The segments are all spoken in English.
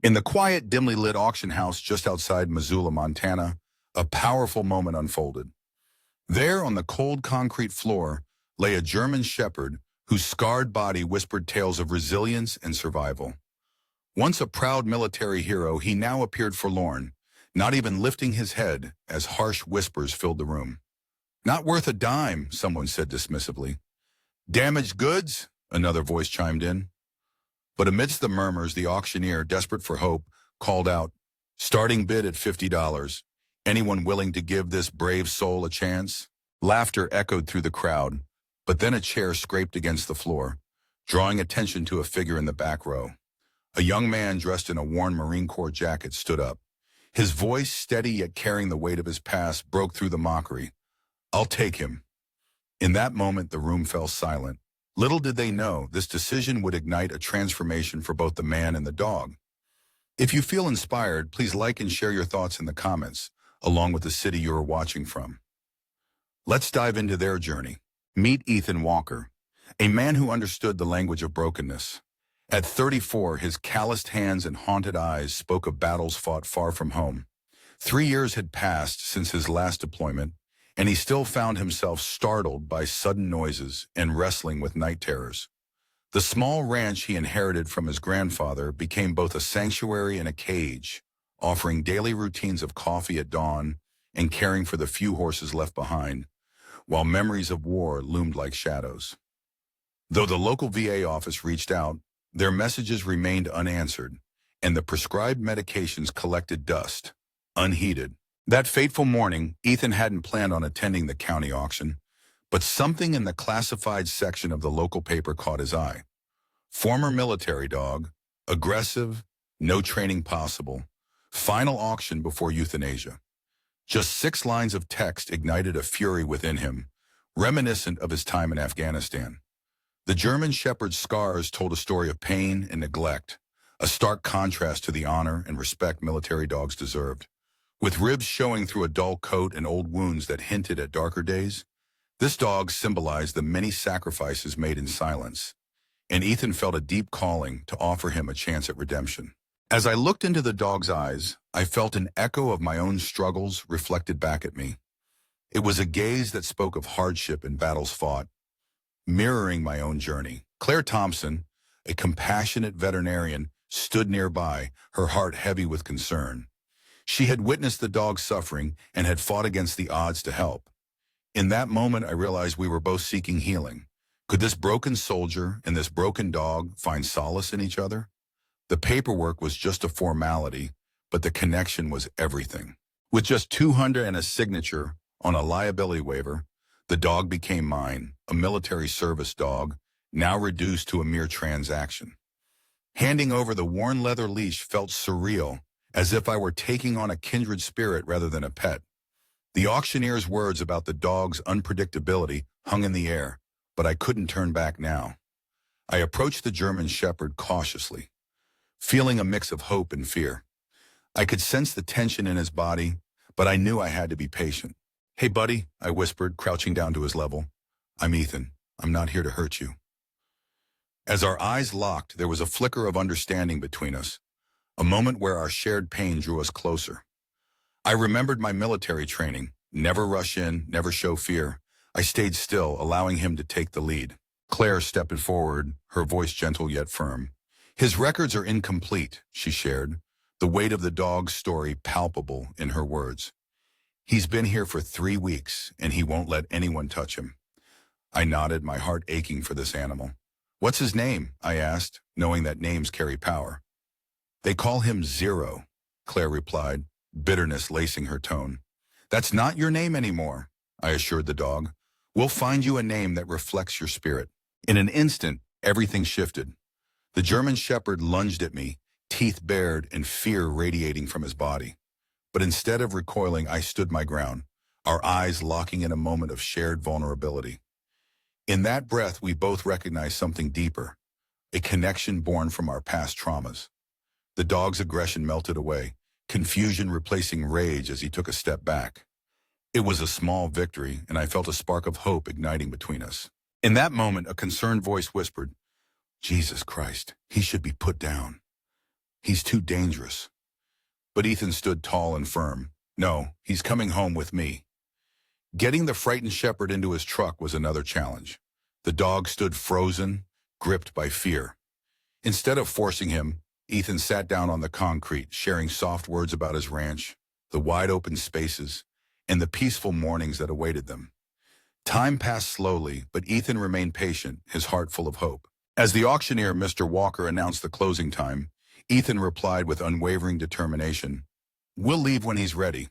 In the quiet, dimly lit auction house just outside Missoula, Montana, a powerful moment unfolded. There, on the cold concrete floor, lay a German shepherd whose scarred body whispered tales of resilience and survival. Once a proud military hero, he now appeared forlorn, not even lifting his head as harsh whispers filled the room. "Not worth a dime," someone said dismissively. "Damaged goods?" another voice chimed in. But amidst the murmurs, the auctioneer, desperate for hope, called out, "Starting bid at $50. Anyone willing to give this brave soul a chance?" Laughter echoed through the crowd, but then a chair scraped against the floor, drawing attention to a figure in the back row. A young man dressed in a worn Marine Corps jacket stood up. His voice, steady yet carrying the weight of his past, broke through the mockery. "I'll take him." In that moment, the room fell silent. Little did they know, this decision would ignite a transformation for both the man and the dog. If you feel inspired, please like and share your thoughts in the comments, along with the city you are watching from. Let's dive into their journey. Meet Ethan Walker, a man who understood the language of brokenness. At 34, his calloused hands and haunted eyes spoke of battles fought far from home. 3 years had passed since his last deployment, and he still found himself startled by sudden noises and wrestling with night terrors. The small ranch he inherited from his grandfather became both a sanctuary and a cage, offering daily routines of coffee at dawn and caring for the few horses left behind, while memories of war loomed like shadows. Though the local VA office reached out, their messages remained unanswered, and the prescribed medications collected dust, unheeded. That fateful morning, Ethan hadn't planned on attending the county auction, but something in the classified section of the local paper caught his eye. Former military dog, aggressive, no training possible, final auction before euthanasia. Just 6 lines of text ignited a fury within him, reminiscent of his time in Afghanistan. The German shepherd's scars told a story of pain and neglect, a stark contrast to the honor and respect military dogs deserved. With ribs showing through a dull coat and old wounds that hinted at darker days, this dog symbolized the many sacrifices made in silence, and Ethan felt a deep calling to offer him a chance at redemption. As I looked into the dog's eyes, I felt an echo of my own struggles reflected back at me. It was a gaze that spoke of hardship and battles fought, mirroring my own journey. Claire Thompson, a compassionate veterinarian, stood nearby, her heart heavy with concern. She had witnessed the dog's suffering and had fought against the odds to help. In that moment, I realized we were both seeking healing. Could this broken soldier and this broken dog find solace in each other? The paperwork was just a formality, but the connection was everything. With just $200 and a signature on a liability waiver, the dog became mine, a military service dog, now reduced to a mere transaction. Handing over the worn leather leash felt surreal, as if I were taking on a kindred spirit rather than a pet. The auctioneer's words about the dog's unpredictability hung in the air, but I couldn't turn back now. I approached the German shepherd cautiously, feeling a mix of hope and fear. I could sense the tension in his body, but I knew I had to be patient. "Hey, buddy," I whispered, crouching down to his level. "I'm Ethan. I'm not here to hurt you." As our eyes locked, there was a flicker of understanding between us, a moment where our shared pain drew us closer. I remembered my military training: never rush in, never show fear. I stayed still, allowing him to take the lead. Claire stepped forward, her voice gentle yet firm. "His records are incomplete," she shared, the weight of the dog's story palpable in her words. "He's been here for 3 weeks, and he won't let anyone touch him." I nodded, my heart aching for this animal. "What's his name?" I asked, knowing that names carry power. "They call him Zero," Claire replied, bitterness lacing her tone. "That's not your name anymore," I assured the dog. "We'll find you a name that reflects your spirit." In an instant, everything shifted. The German shepherd lunged at me, teeth bared and fear radiating from his body. But instead of recoiling, I stood my ground, our eyes locking in a moment of shared vulnerability. In that breath, we both recognized something deeper, a connection born from our past traumas. The dog's aggression melted away, confusion replacing rage as he took a step back. It was a small victory, and I felt a spark of hope igniting between us. In that moment, a concerned voice whispered, "Jesus Christ, he should be put down." He's too dangerous. But Ethan stood tall and firm. No, he's coming home with me. Getting the frightened shepherd into his truck was another challenge. The dog stood frozen, gripped by fear. Instead of forcing him, Ethan sat down on the concrete, sharing soft words about his ranch, the wide-open spaces, and the peaceful mornings that awaited them. Time passed slowly, but Ethan remained patient, his heart full of hope. As the auctioneer, Mr. Walker, announced the closing time, Ethan replied with unwavering determination, "We'll leave when he's ready."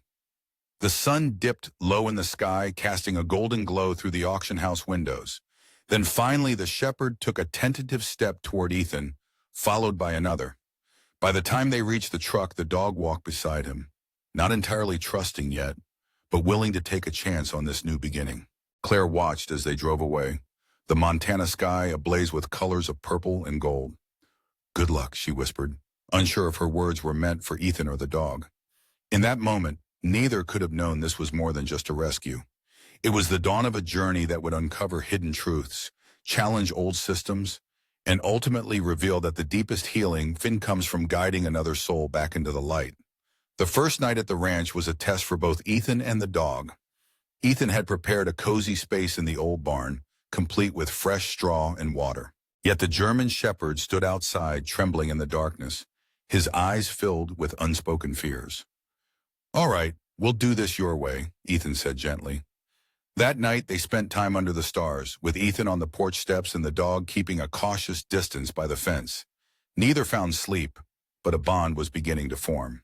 The sun dipped low in the sky, casting a golden glow through the auction house windows. Then finally the shepherd took a tentative step toward Ethan, followed by another. By the time they reached the truck, the dog walked beside him, not entirely trusting yet, but willing to take a chance on this new beginning. Claire watched as they drove away, the Montana sky ablaze with colors of purple and gold. "Good luck," she whispered, unsure if her words were meant for Ethan or the dog. In that moment, neither could have known this was more than just a rescue. It was the dawn of a journey that would uncover hidden truths, challenge old systems, and ultimately reveal that the deepest healing comes from guiding another soul back into the light. The first night at the ranch was a test for both Ethan and the dog. Ethan had prepared a cozy space in the old barn, complete with fresh straw and water. Yet the German shepherd stood outside, trembling in the darkness, his eyes filled with unspoken fears. "All right, we'll do this your way," Ethan said gently. That night they spent time under the stars, with Ethan on the porch steps and the dog keeping a cautious distance by the fence. Neither found sleep, but a bond was beginning to form.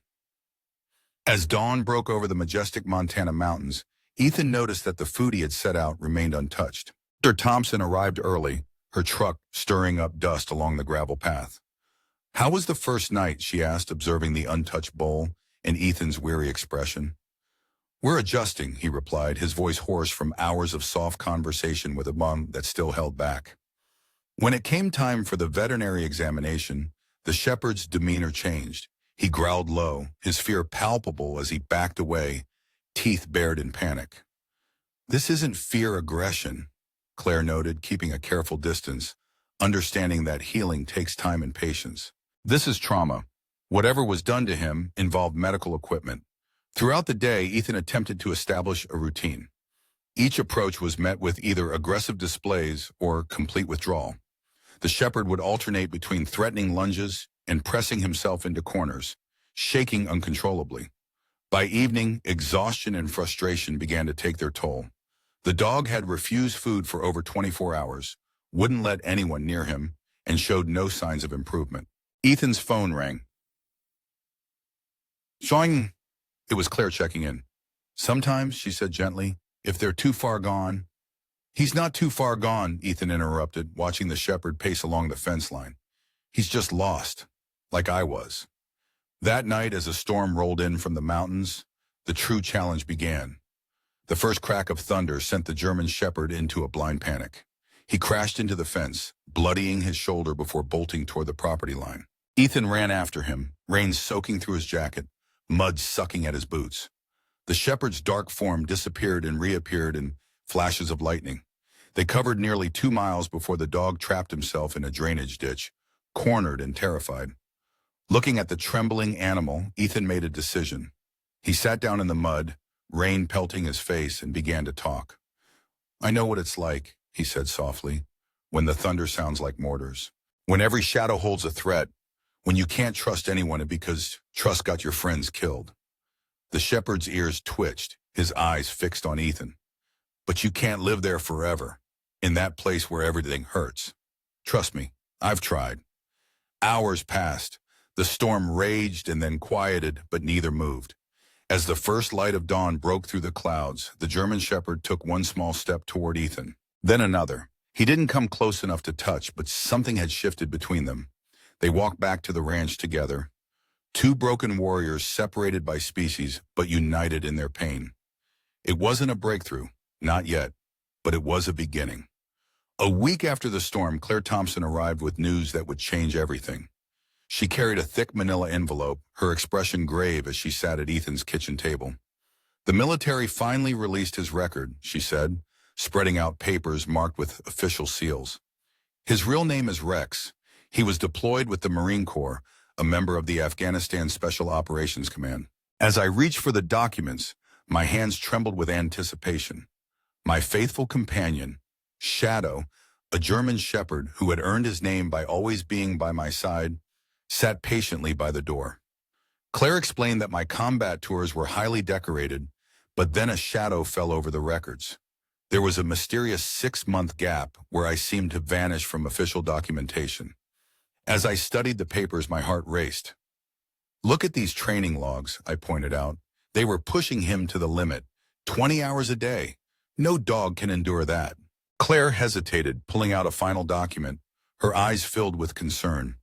As dawn broke over the majestic Montana mountains, Ethan noticed that the food he had set out remained untouched. Claire Thompson arrived early, her truck stirring up dust along the gravel path. "How was the first night?" she asked, observing the untouched bowl and Ethan's weary expression. "We're adjusting," he replied, his voice hoarse from hours of soft conversation with a mom that still held back. When it came time for the veterinary examination, the shepherd's demeanor changed. He growled low, his fear palpable as he backed away, teeth bared in panic. "This isn't fear-aggression," Claire noted, keeping a careful distance, understanding that healing takes time and patience. "This is trauma. Whatever was done to him involved medical equipment." Throughout the day, Ethan attempted to establish a routine. Each approach was met with either aggressive displays or complete withdrawal. The shepherd would alternate between threatening lunges and pressing himself into corners, shaking uncontrollably. By evening, exhaustion and frustration began to take their toll. The dog had refused food for over 24 hours, wouldn't let anyone near him, and showed no signs of improvement. Ethan's phone rang. "Showing." It was Claire checking in. "Sometimes," she said gently, "if they're too far gone." "He's not too far gone," Ethan interrupted, watching the shepherd pace along the fence line. "He's just lost, like I was." That night, as a storm rolled in from the mountains, the true challenge began. The first crack of thunder sent the German shepherd into a blind panic. He crashed into the fence, bloodying his shoulder before bolting toward the property line. Ethan ran after him, rain soaking through his jacket, mud sucking at his boots. The shepherd's dark form disappeared and reappeared in flashes of lightning. They covered nearly 2 miles before the dog trapped himself in a drainage ditch, cornered and terrified. Looking at the trembling animal, Ethan made a decision. He sat down in the mud, rain pelting his face, and began to talk. "I know what it's like," he said softly, "when the thunder sounds like mortars. When every shadow holds a threat, when you can't trust anyone because trust got your friends killed." The shepherd's ears twitched, his eyes fixed on Ethan. "But you can't live there forever, in that place where everything hurts. Trust me, I've tried." Hours passed. The storm raged and then quieted, but neither moved. As the first light of dawn broke through the clouds, the German shepherd took one small step toward Ethan, then another. He didn't come close enough to touch, but something had shifted between them. They walked back to the ranch together. Two broken warriors separated by species, but united in their pain. It wasn't a breakthrough, not yet, but it was a beginning. A week after the storm, Claire Thompson arrived with news that would change everything. She carried a thick manila envelope, her expression grave as she sat at Ethan's kitchen table. "The military finally released his record," she said, spreading out papers marked with official seals. "His real name is Rex. He was deployed with the Marine Corps, a member of the Afghanistan Special Operations Command. As I reached for the documents, my hands trembled with anticipation. My faithful companion, Shadow, a German shepherd who had earned his name by always being by my side, sat patiently by the door. Claire explained that my combat tours were highly decorated, but then a shadow fell over the records. There was a mysterious 6-month gap where I seemed to vanish from official documentation. As I studied the papers, my heart raced. "Look at these training logs," I pointed out. They were pushing him to the limit, 20 hours a day. No dog can endure that. Claire hesitated, pulling out a final document, her eyes filled with concern.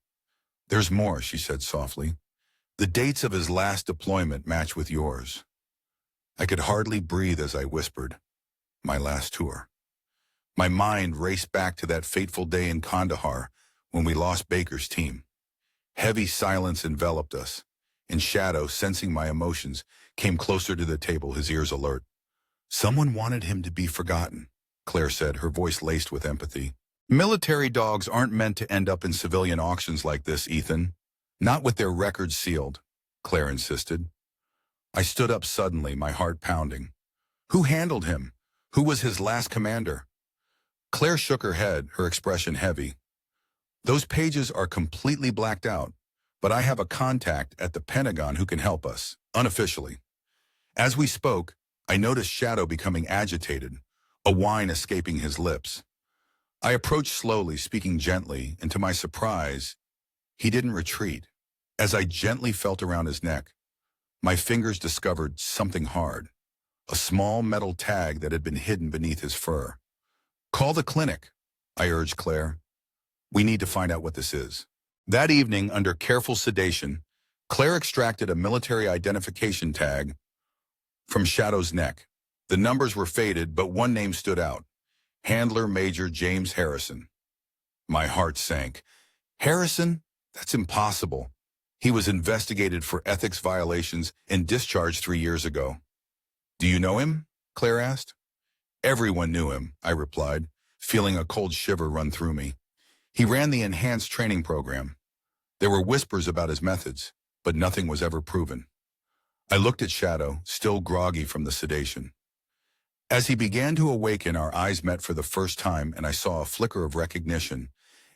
"There's more," she said softly. "The dates of his last deployment match with yours." I could hardly breathe as I whispered, "My last tour." My mind raced back to that fateful day in Kandahar when we lost Baker's team. Heavy silence enveloped us, and Shadow, sensing my emotions, came closer to the table, his ears alert. "Someone wanted him to be forgotten," Claire said, her voice laced with empathy. "Military dogs aren't meant to end up in civilian auctions like this, Ethan. Not with their records sealed," Claire insisted. I stood up suddenly, my heart pounding. "Who handled him? Who was his last commander?" Claire shook her head, her expression heavy. "Those pages are completely blacked out, but I have a contact at the Pentagon who can help us, unofficially." As we spoke, I noticed Shadow becoming agitated, a whine escaping his lips. I approached slowly, speaking gently, and to my surprise, he didn't retreat. As I gently felt around his neck, my fingers discovered something hard, a small metal tag that had been hidden beneath his fur. "Call the clinic," I urged Claire. "We need to find out what this is." That evening, under careful sedation, Claire extracted a military identification tag from Shadow's neck. The numbers were faded, but one name stood out: Handler Major James Harrison. My heart sank. "Harrison? That's impossible. He was investigated for ethics violations and discharged 3 years ago." "Do you know him?" Claire asked. "Everyone knew him," I replied, feeling a cold shiver run through me. "He ran the enhanced training program. There were whispers about his methods, but nothing was ever proven." I looked at Shadow, still groggy from the sedation. As he began to awaken, our eyes met for the first time, and I saw a flicker of recognition,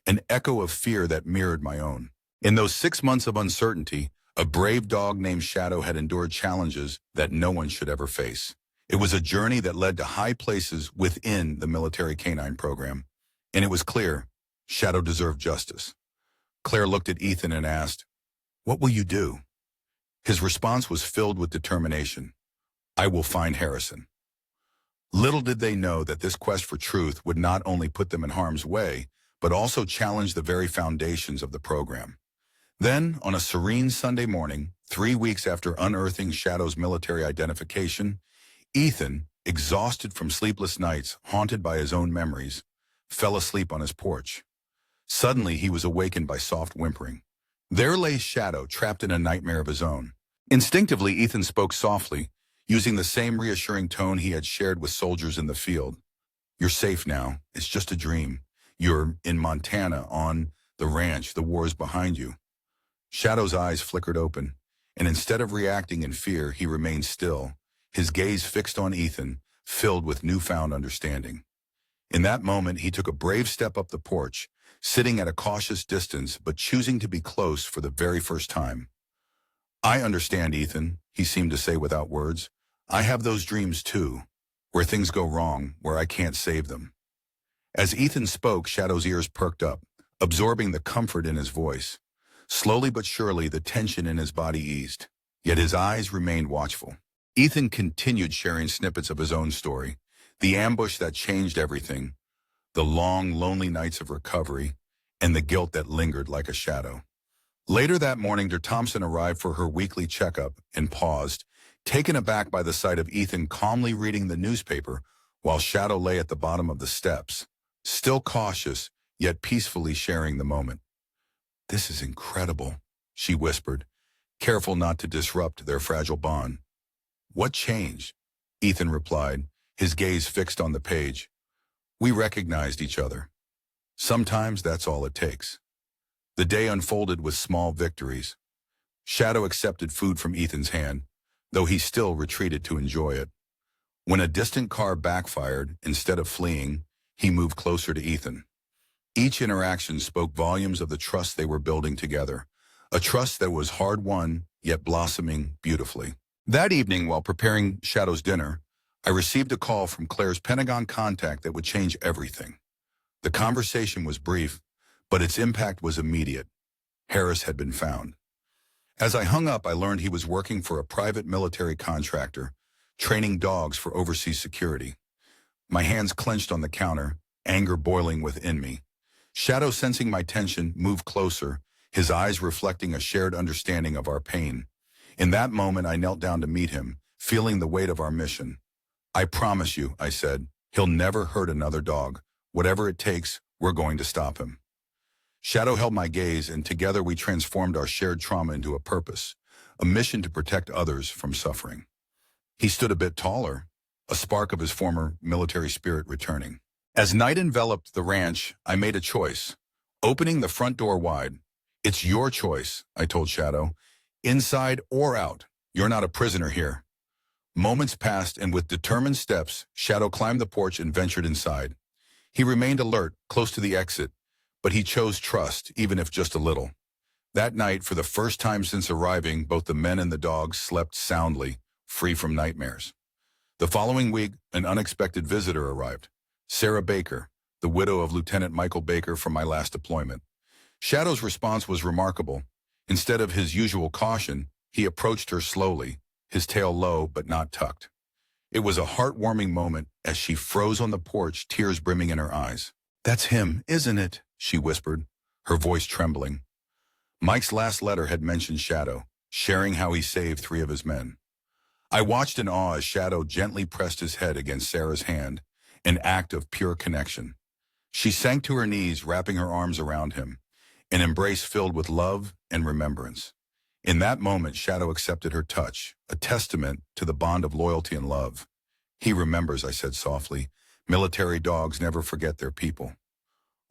an echo of fear that mirrored my own. In those 6 months of uncertainty, a brave dog named Shadow had endured challenges that no one should ever face. It was a journey that led to high places within the military canine program, and it was clear Shadow deserved justice. Claire looked at Ethan and asked, "What will you do?" His response was filled with determination. "I will find Harrison." Little did they know that this quest for truth would not only put them in harm's way, but also challenge the very foundations of the program. Then, on a serene Sunday morning, 3 weeks after unearthing Shadow's military identification, Ethan, exhausted from sleepless nights, haunted by his own memories, fell asleep on his porch. Suddenly, he was awakened by soft whimpering. There lay Shadow, trapped in a nightmare of his own. Instinctively, Ethan spoke softly, using the same reassuring tone he had shared with soldiers in the field. "You're safe now. It's just a dream. You're in Montana, on the ranch. The war's behind you." Shadow's eyes flickered open, and instead of reacting in fear, he remained still, his gaze fixed on Ethan, filled with newfound understanding. In that moment, he took a brave step up the porch, sitting at a cautious distance, but choosing to be close for the very first time. "I understand, Ethan," he seemed to say without words. "I have those dreams too, where things go wrong, where I can't save them." As Ethan spoke, Shadow's ears perked up, absorbing the comfort in his voice. Slowly but surely, the tension in his body eased, yet his eyes remained watchful. Ethan continued sharing snippets of his own story, the ambush that changed everything, the long, lonely nights of recovery, and the guilt that lingered like a shadow. Later that morning, Claire Thompson arrived for her weekly checkup and paused, taken aback by the sight of Ethan calmly reading the newspaper while Shadow lay at the bottom of the steps, still cautious, yet peacefully sharing the moment. "This is incredible," she whispered, careful not to disrupt their fragile bond. "What changed?" Ethan replied, his gaze fixed on the page. "We recognized each other. Sometimes that's all it takes." The day unfolded with small victories. Shadow accepted food from Ethan's hand, though he still retreated to enjoy it. When a distant car backfired, instead of fleeing, he moved closer to Ethan. Each interaction spoke volumes of the trust they were building together, a trust that was hard-won, yet blossoming beautifully. That evening, while preparing Shadow's dinner, I received a call from Claire's Pentagon contact that would change everything. The conversation was brief, but its impact was immediate. Harris had been found. As I hung up, I learned he was working for a private military contractor, training dogs for overseas security. My hands clenched on the counter, anger boiling within me. Shadow, sensing my tension, moved closer, his eyes reflecting a shared understanding of our pain. In that moment, I knelt down to meet him, feeling the weight of our mission. "I promise you," I said, "he'll never hurt another dog. Whatever it takes, we're going to stop him." Shadow held my gaze, and together we transformed our shared trauma into a purpose, a mission to protect others from suffering. He stood a bit taller, a spark of his former military spirit returning. As night enveloped the ranch, I made a choice, opening the front door wide. "It's your choice," I told Shadow. "Inside or out, you're not a prisoner here." Moments passed, and with determined steps, Shadow climbed the porch and ventured inside. He remained alert, close to the exit, but he chose trust, even if just a little. That night, for the first time since arriving, both the men and the dogs slept soundly, free from nightmares. The following week, an unexpected visitor arrived. Sarah Baker, the widow of Lieutenant Michael Baker from my last deployment. Shadow's response was remarkable. Instead of his usual caution, he approached her slowly, his tail low but not tucked. It was a heartwarming moment as she froze on the porch, tears brimming in her eyes. "That's him, isn't it?" she whispered, her voice trembling. Mike's last letter had mentioned Shadow, sharing how he saved 3 of his men. I watched in awe as Shadow gently pressed his head against Sarah's hand, an act of pure connection. She sank to her knees, wrapping her arms around him, an embrace filled with love and remembrance. In that moment, Shadow accepted her touch, a testament to the bond of loyalty and love. "He remembers," I said softly. "Military dogs never forget their people."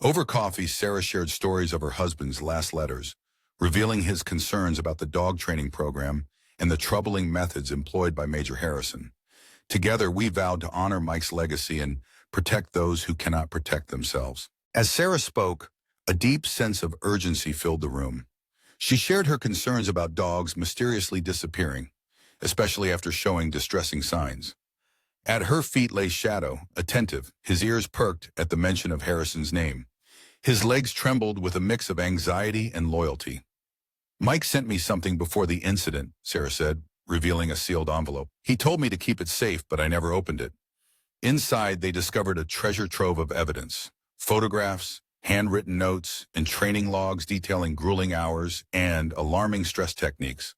Over coffee, Sarah shared stories of her husband's last letters, revealing his concerns about the dog training program and the troubling methods employed by Major Harrison. Together, we vowed to honor Mike's legacy and protect those who cannot protect themselves. As Sarah spoke, a deep sense of urgency filled the room. She shared her concerns about dogs mysteriously disappearing, especially after showing distressing signs. At her feet lay Shadow, attentive, his ears perked at the mention of Harrison's name. His legs trembled with a mix of anxiety and loyalty. "Mike sent me something before the incident," Sarah said, revealing a sealed envelope. "He told me to keep it safe, but I never opened it." Inside, they discovered a treasure trove of evidence: photographs, handwritten notes, and training logs detailing grueling hours and alarming stress techniques.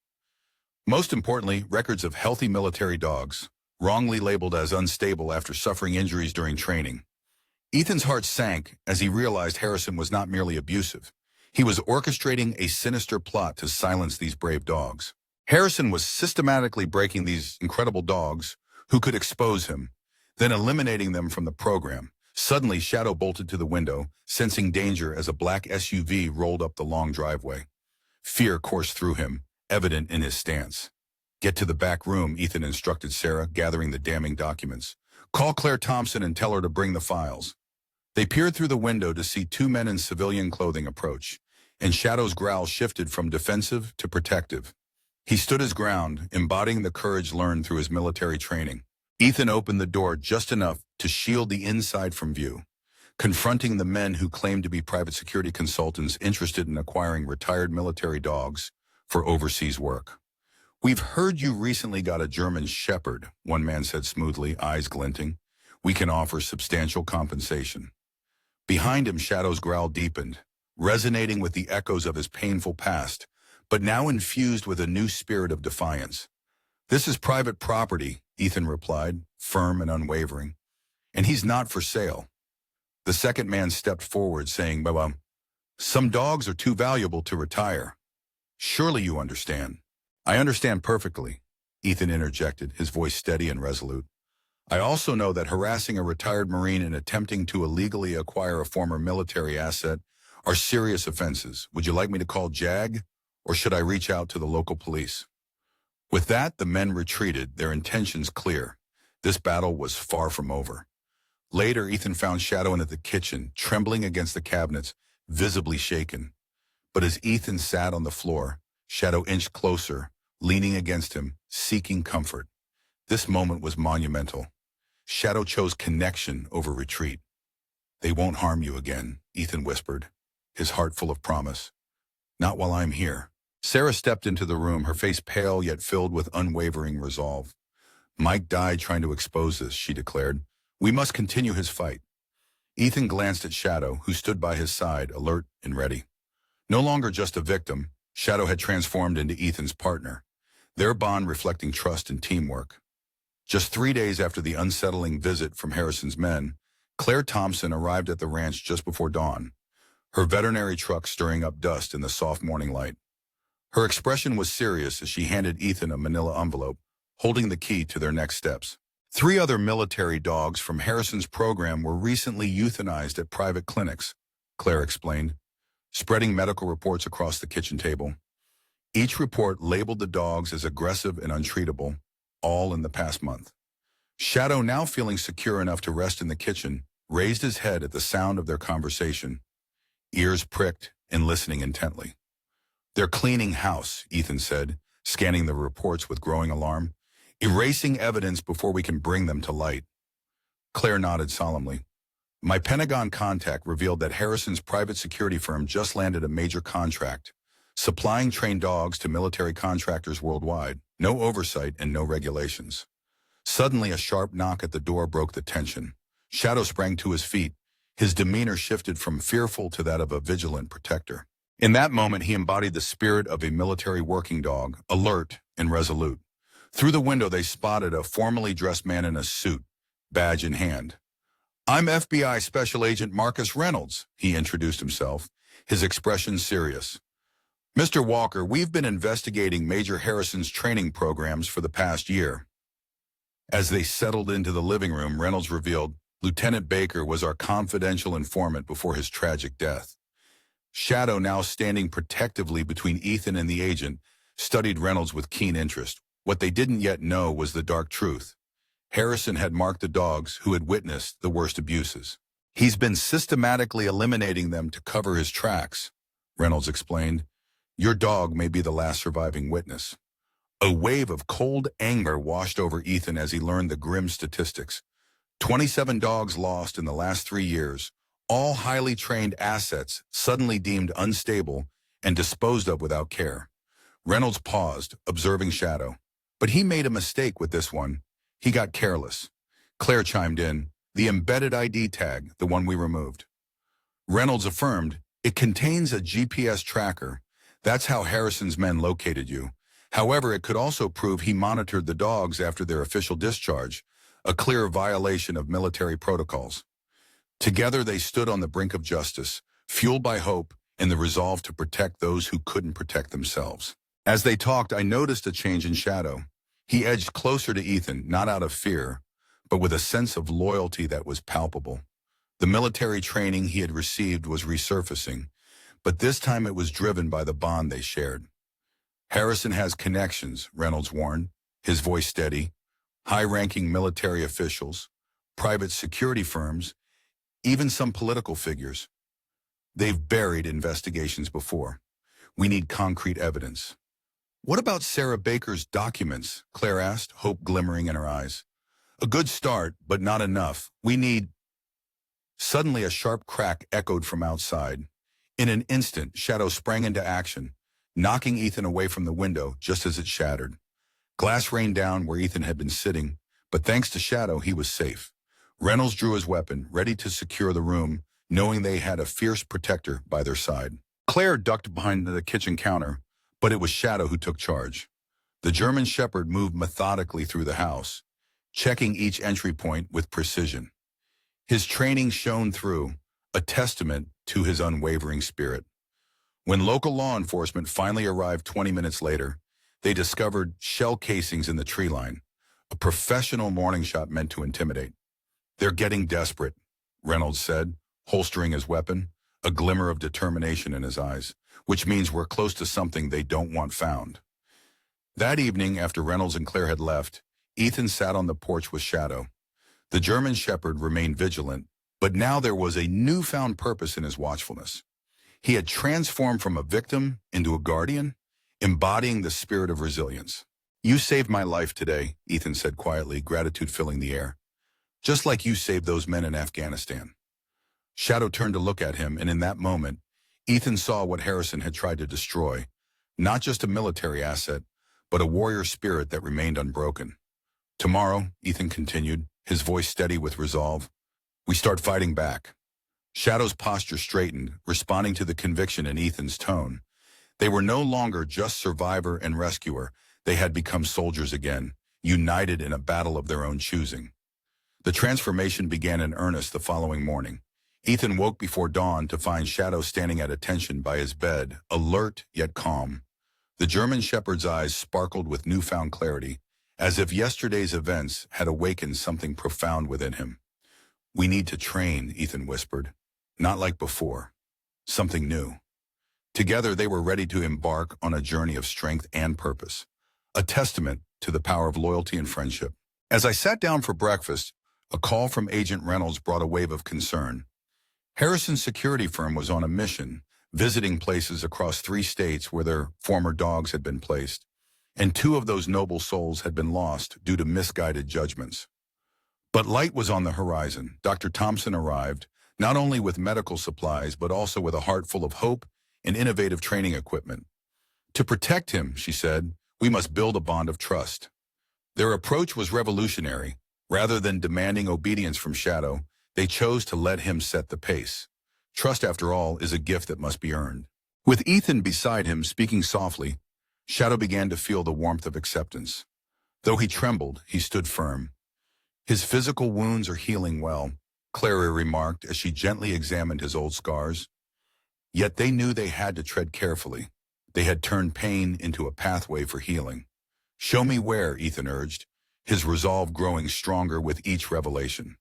Most importantly, records of healthy military dogs, wrongly labeled as unstable after suffering injuries during training. Ethan's heart sank as he realized Harrison was not merely abusive. He was orchestrating a sinister plot to silence these brave dogs. Harrison was systematically breaking these incredible dogs who could expose him, then eliminating them from the program. Suddenly, Shadow bolted to the window, sensing danger as a black SUV rolled up the long driveway. Fear coursed through him, evident in his stance. "Get to the back room," Ethan instructed Sarah, gathering the damning documents. "Call Claire Thompson and tell her to bring the files." They peered through the window to see 2 men in civilian clothing approach, and Shadow's growl shifted from defensive to protective. He stood his ground, embodying the courage learned through his military training. Ethan opened the door just enough to shield the inside from view, confronting the men who claimed to be private security consultants interested in acquiring retired military dogs for overseas work. "We've heard you recently got a German Shepherd," one man said smoothly, eyes glinting. "We can offer substantial compensation." Behind him, Shadow's growl deepened, resonating with the echoes of his painful past, but now infused with a new spirit of defiance. "This is private property," Ethan replied, firm and unwavering. "And he's not for sale." The second man stepped forward, saying, "Well, some dogs are too valuable to retire. Surely you understand." "I understand perfectly," Ethan interjected, his voice steady and resolute. "I also know that harassing a retired Marine and attempting to illegally acquire a former military asset are serious offenses. Would you like me to call JAG, or should I reach out to the local police? With that, the men retreated, their intentions clear. This battle was far from over. Later, Ethan found Shadow in the kitchen, trembling against the cabinets, visibly shaken. But as Ethan sat on the floor, Shadow inched closer, leaning against him, seeking comfort. This moment was monumental. Shadow chose connection over retreat. "They won't harm you again," Ethan whispered, his heart full of promise. "Not while I'm here." Sarah stepped into the room, her face pale yet filled with unwavering resolve. "Mike died trying to expose us," she declared. "We must continue his fight." Ethan glanced at Shadow, who stood by his side, alert and ready. No longer just a victim, Shadow had transformed into Ethan's partner, their bond reflecting trust and teamwork. Just 3 days after the unsettling visit from Harrison's men, Claire Thompson arrived at the ranch just before dawn, her veterinary truck stirring up dust in the soft morning light. Her expression was serious as she handed Ethan a manila envelope, holding the key to their next steps. 3 other military dogs from Harrison's program were recently euthanized at private clinics, Claire explained, spreading medical reports across the kitchen table. Each report labeled the dogs as aggressive and untreatable, all in the past month. Shadow, now feeling secure enough to rest in the kitchen, raised his head at the sound of their conversation, ears pricked and listening intently. "They're cleaning house," Ethan said, scanning the reports with growing alarm. "Erasing evidence before we can bring them to light." Claire nodded solemnly. "My Pentagon contact revealed that Harrison's private security firm just landed a major contract, supplying trained dogs to military contractors worldwide. No oversight and no regulations." Suddenly, a sharp knock at the door broke the tension. Shadow sprang to his feet. His demeanor shifted from fearful to that of a vigilant protector. In that moment, he embodied the spirit of a military working dog, alert and resolute. Through the window, they spotted a formally dressed man in a suit, badge in hand. "I'm FBI Special Agent Marcus Reynolds," he introduced himself, his expression serious. "Mr. Walker, we've been investigating Major Harrison's training programs for the past year." As they settled into the living room, Reynolds revealed, "Lieutenant Baker was our confidential informant before his tragic death." Shadow, now standing protectively between Ethan and the agent, studied Reynolds with keen interest. What they didn't yet know was the dark truth. Harrison had marked the dogs who had witnessed the worst abuses. "He's been systematically eliminating them to cover his tracks," Reynolds explained. "Your dog may be the last surviving witness." A wave of cold anger washed over Ethan as he learned the grim statistics. 27 dogs lost in the last 3 years, all highly trained assets suddenly deemed unstable and disposed of without care. Reynolds paused, observing Shadow. But he made a mistake with this one. He got careless. Claire chimed in, "The embedded ID tag, the one we removed." Reynolds affirmed, "It contains a GPS tracker. That's how Harrison's men located you. However, it could also prove he monitored the dogs after their official discharge, a clear violation of military protocols." Together they stood on the brink of justice, fueled by hope and the resolve to protect those who couldn't protect themselves. As they talked, I noticed a change in Shadow. He edged closer to Ethan, not out of fear, but with a sense of loyalty that was palpable. The military training he had received was resurfacing, but this time it was driven by the bond they shared. "Harrison has connections," Reynolds warned, his voice steady. "High-ranking military officials, private security firms, even some political figures. They've buried investigations before. We need concrete evidence." "What about Sarah Baker's documents?" Claire asked, hope glimmering in her eyes. "A good start, but not enough. We need—" Suddenly a sharp crack echoed from outside. In an instant, Shadow sprang into action, knocking Ethan away from the window just as it shattered. Glass rained down where Ethan had been sitting, but thanks to Shadow, he was safe. Reynolds drew his weapon, ready to secure the room, knowing they had a fierce protector by their side. Claire ducked behind the kitchen counter, but it was Shadow who took charge. The German Shepherd moved methodically through the house, checking each entry point with precision. His training shone through, a testament to his unwavering spirit. When local law enforcement finally arrived 20 minutes later, they discovered shell casings in the tree line, a professional warning shot meant to intimidate. "They're getting desperate," Reynolds said, holstering his weapon. a glimmer of determination in his eyes, which means we're close to something they don't want found. That evening, after Reynolds and Claire had left, Ethan sat on the porch with Shadow. The German Shepherd remained vigilant, but now there was a newfound purpose in his watchfulness. He had transformed from a victim into a guardian, embodying the spirit of resilience. "You saved my life today," Ethan said quietly, gratitude filling the air. "Just like you saved those men in Afghanistan." Shadow turned to look at him, and in that moment, Ethan saw what Harrison had tried to destroy, not just a military asset, but a warrior spirit that remained unbroken. "Tomorrow," Ethan continued, his voice steady with resolve, "we start fighting back." Shadow's posture straightened, responding to the conviction in Ethan's tone. They were no longer just survivor and rescuer. They had become soldiers again, united in a battle of their own choosing. The transformation began in earnest the following morning. Ethan woke before dawn to find Shadow standing at attention by his bed, alert yet calm. The German Shepherd's eyes sparkled with newfound clarity, as if yesterday's events had awakened something profound within him. "We need to train," Ethan whispered. "Not like before. Something new." Together they were ready to embark on a journey of strength and purpose, a testament to the power of loyalty and friendship. As I sat down for breakfast, a call from Agent Reynolds brought a wave of concern. Harrison's security firm was on a mission, visiting places across 3 states where their former dogs had been placed, and 2 of those noble souls had been lost due to misguided judgments. But light was on the horizon. Dr. Thompson arrived, not only with medical supplies, but also with a heart full of hope and innovative training equipment. "To protect him," she said, "we must build a bond of trust." Their approach was revolutionary. Rather than demanding obedience from Shadow, they chose to let him set the pace. Trust, after all, is a gift that must be earned. With Ethan beside him, speaking softly, Shadow began to feel the warmth of acceptance. Though he trembled, he stood firm. "His physical wounds are healing well," Claire remarked as she gently examined his old scars. Yet they knew they had to tread carefully. They had turned pain into a pathway for healing. "Show me where," Ethan urged, his resolve growing stronger with each revelation.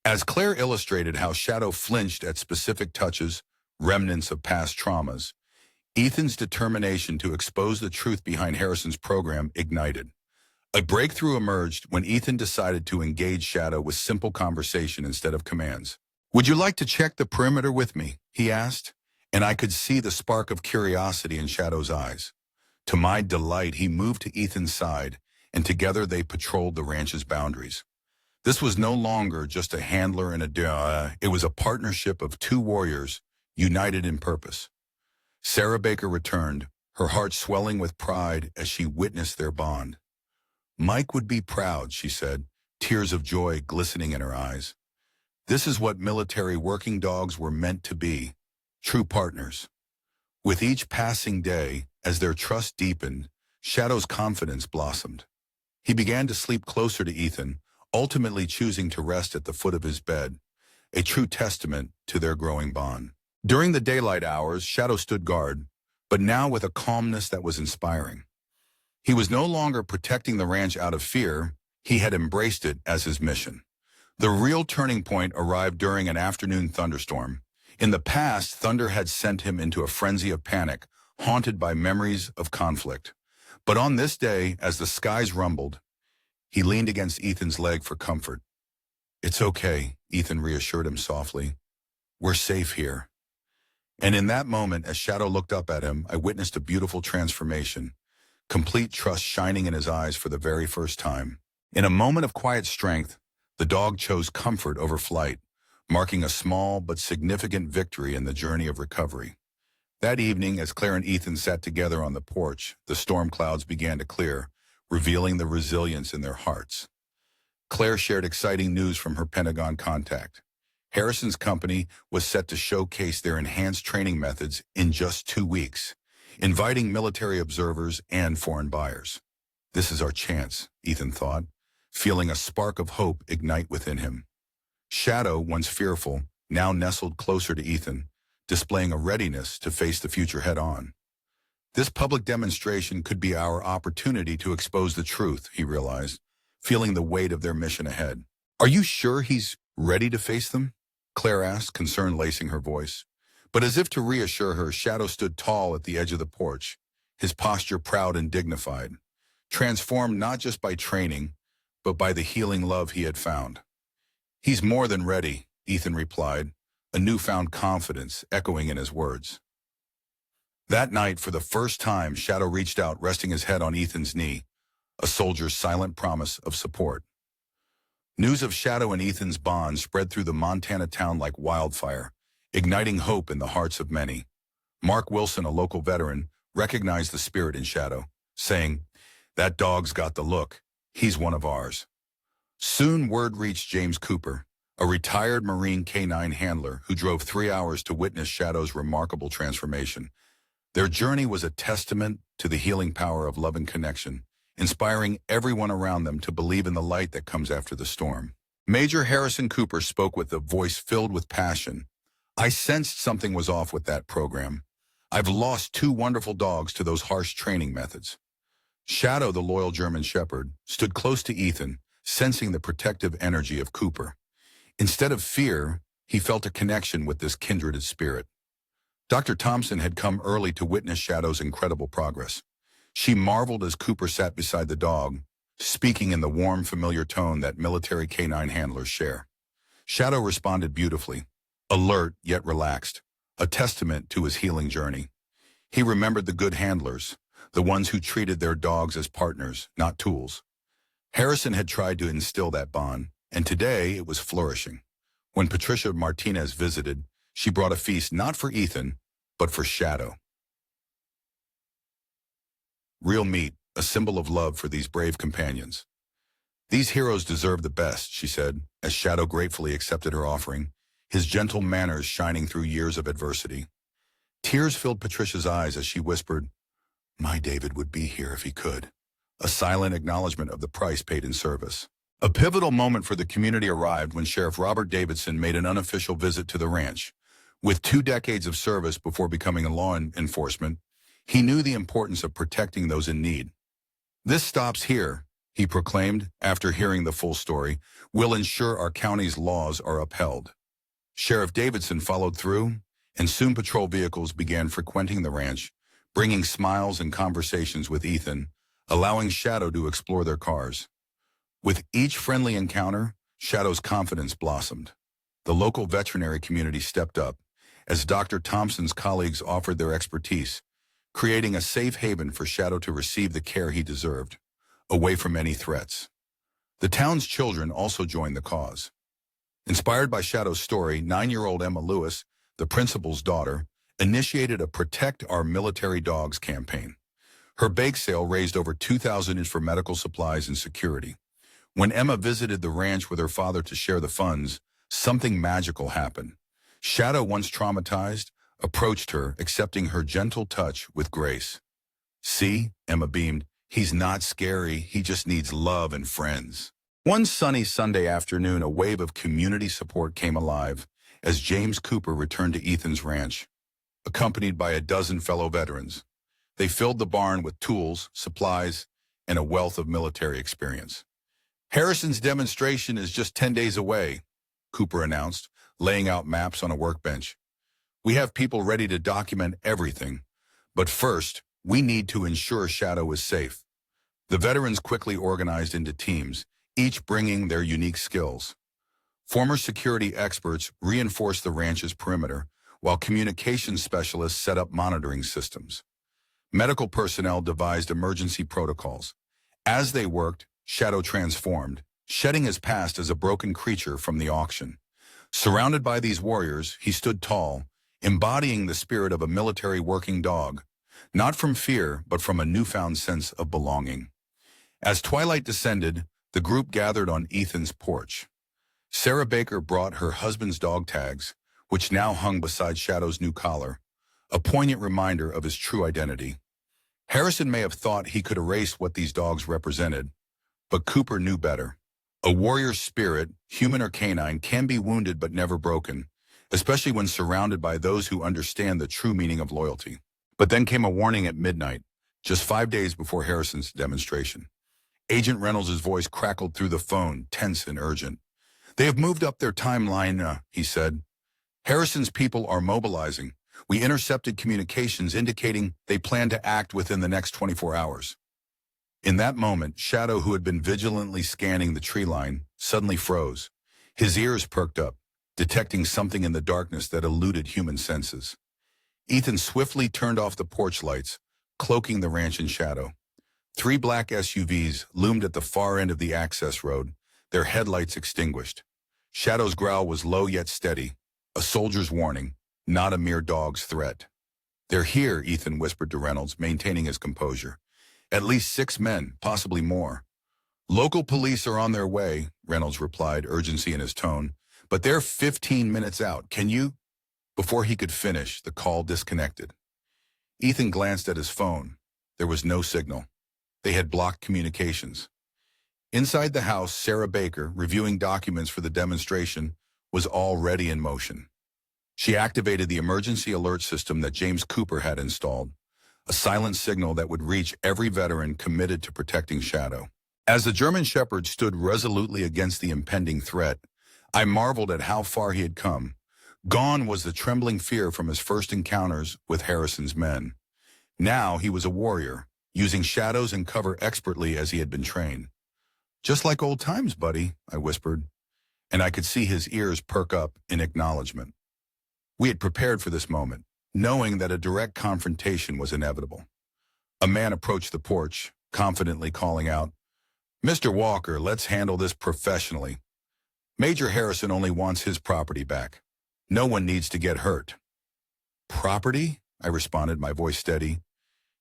As Claire illustrated how Shadow flinched at specific touches, remnants of past traumas, Ethan's determination to expose the truth behind Harrison's program ignited. A breakthrough emerged when Ethan decided to engage Shadow with simple conversation instead of commands. "Would you like to check the perimeter with me?" he asked, and I could see the spark of curiosity in Shadow's eyes. To my delight, he moved to Ethan's side, and together they patrolled the ranch's boundaries. This was no longer just a handler and it was a partnership of 2 warriors, united in purpose. Sarah Baker returned, her heart swelling with pride as she witnessed their bond. "Mike would be proud," she said, tears of joy glistening in her eyes. This is what military working dogs were meant to be, true partners. With each passing day, as their trust deepened, Shadow's confidence blossomed. He began to sleep closer to Ethan, ultimately choosing to rest at the foot of his bed, a true testament to their growing bond. During the daylight hours, Shadow stood guard, but now with a calmness that was inspiring. He was no longer protecting the ranch out of fear, he had embraced it as his mission. The real turning point arrived during an afternoon thunderstorm. In the past, thunder had sent him into a frenzy of panic, haunted by memories of conflict. But on this day, as the skies rumbled, he leaned against Ethan's leg for comfort. "It's okay," Ethan reassured him softly. "We're safe here." And in that moment, as Shadow looked up at him, I witnessed a beautiful transformation, complete trust shining in his eyes for the very first time. In a moment of quiet strength, the dog chose comfort over flight, marking a small but significant victory in the journey of recovery. That evening, as Claire and Ethan sat together on the porch, the storm clouds began to clear, revealing the resilience in their hearts. Claire shared exciting news from her Pentagon contact. Harrison's company was set to showcase their enhanced training methods in just 2 weeks, inviting military observers and foreign buyers. "This is our chance," Ethan thought, feeling a spark of hope ignite within him. Shadow, once fearful, now nestled closer to Ethan, displaying a readiness to face the future head-on. This public demonstration could be our opportunity to expose the truth, he realized, feeling the weight of their mission ahead. "Are you sure he's ready to face them?" Claire asked, concern lacing her voice. But as if to reassure her, Shadow stood tall at the edge of the porch, his posture proud and dignified, transformed not just by training, but by the healing love he had found. "He's more than ready," Ethan replied, a newfound confidence echoing in his words. That night, for the first time, Shadow reached out, resting his head on Ethan's knee, a soldier's silent promise of support. News of Shadow and Ethan's bond spread through the Montana town like wildfire, igniting hope in the hearts of many. Mark Wilson, a local veteran, recognized the spirit in Shadow, saying, "That dog's got the look. He's one of ours." Soon word reached James Cooper, a retired Marine canine handler who drove 3 hours to witness Shadow's remarkable transformation. Their journey was a testament to the healing power of love and connection, inspiring everyone around them to believe in the light that comes after the storm. Major Harrison Cooper spoke with a voice filled with passion. "I sensed something was off with that program. I've lost 2 wonderful dogs to those harsh training methods." Shadow, the loyal German Shepherd, stood close to Ethan, sensing the protective energy of Cooper. Instead of fear, he felt a connection with this kindred spirit. Dr. Thompson had come early to witness Shadow's incredible progress. She marveled as Cooper sat beside the dog, speaking in the warm, familiar tone that military canine handlers share. Shadow responded beautifully, alert yet relaxed, a testament to his healing journey. He remembered the good handlers, the ones who treated their dogs as partners, not tools. Harrison had tried to instill that bond, and today it was flourishing. When Patricia Martinez visited, she brought a feast not for Ethan, but for Shadow. "Real meat, a symbol of love for these brave companions. These heroes deserve the best," she said, as Shadow gratefully accepted her offering, his gentle manners shining through years of adversity. Tears filled Patricia's eyes as she whispered, "My David would be here if he could," a silent acknowledgement of the price paid in service. A pivotal moment for the community arrived when Sheriff Robert Davidson made an unofficial visit to the ranch. With 2 decades of service before becoming a law enforcement, he knew the importance of protecting those in need. "This stops here," he proclaimed after hearing the full story. "We'll ensure our county's laws are upheld." Sheriff Davidson followed through, and soon patrol vehicles began frequenting the ranch, bringing smiles and conversations with Ethan, allowing Shadow to explore their cars. With each friendly encounter, Shadow's confidence blossomed. The local veterinary community stepped up, as Dr. Thompson's colleagues offered their expertise, creating a safe haven for Shadow to receive the care he deserved, away from any threats. The town's children also joined the cause. Inspired by Shadow's story, 9-year-old Emma Lewis, the principal's daughter, initiated a Protect Our Military Dogs campaign. Her bake sale raised over $2,000 for medical supplies and security. When Emma visited the ranch with her father to share the funds, something magical happened. Shadow, once traumatized, approached her, accepting her gentle touch with grace. "See," Emma beamed, "he's not scary, he just needs love and friends." One sunny Sunday afternoon, a wave of community support came alive as James Cooper returned to Ethan's ranch, accompanied by a dozen fellow veterans. They filled the barn with tools, supplies, and a wealth of military experience. "Harrison's demonstration is just 10 days away," Cooper announced, laying out maps on a workbench. "We have people ready to document everything, but first, we need to ensure Shadow is safe." The veterans quickly organized into teams, each bringing their unique skills. Former security experts reinforced the ranch's perimeter, while communications specialists set up monitoring systems. Medical personnel devised emergency protocols. As they worked, Shadow transformed, shedding his past as a broken creature from the auction. Surrounded by these warriors, he stood tall, embodying the spirit of a military working dog, not from fear, but from a newfound sense of belonging. As twilight descended, the group gathered on Ethan's porch. Sarah Baker brought her husband's dog tags, which now hung beside Shadow's new collar, a poignant reminder of his true identity. Harrison may have thought he could erase what these dogs represented, but Cooper knew better. A warrior's spirit, human or canine, can be wounded but never broken, especially when surrounded by those who understand the true meaning of loyalty. But then came a warning at midnight, just 5 days before Harrison's demonstration. Agent Reynolds' voice crackled through the phone, tense and urgent. "They have moved up their timeline," he said. "Harrison's people are mobilizing. We intercepted communications indicating they planned to act within the next 24 hours. In that moment, Shadow, who had been vigilantly scanning the tree line, suddenly froze. His ears perked up, detecting something in the darkness that eluded human senses. Ethan swiftly turned off the porch lights, cloaking the ranch in shadow. 3 black SUVs loomed at the far end of the access road, their headlights extinguished. Shadow's growl was low yet steady, a soldier's warning, not a mere dog's threat. "They're here," Ethan whispered to Reynolds, maintaining his composure. "At least 6 men, possibly more." "Local police are on their way," Reynolds replied, urgency in his tone. "But they're 15 minutes out. Can you—" Before he could finish, the call disconnected. Ethan glanced at his phone. There was no signal. They had blocked communications. Inside the house, Sarah Baker, reviewing documents for the demonstration, was already in motion. She activated the emergency alert system that James Cooper had installed, a silent signal that would reach every veteran committed to protecting Shadow. As the German Shepherd stood resolutely against the impending threat, I marveled at how far he had come. Gone was the trembling fear from his first encounters with Harrison's men. Now he was a warrior, using shadows and cover expertly as he had been trained. "Just like old times, buddy," I whispered, and I could see his ears perk up in acknowledgement. We had prepared for this moment, knowing that a direct confrontation was inevitable. A man approached the porch, confidently calling out, "Mr. Walker, let's handle this professionally. Major Harrison only wants his property back. No one needs to get hurt." "Property?" I responded, my voice steady.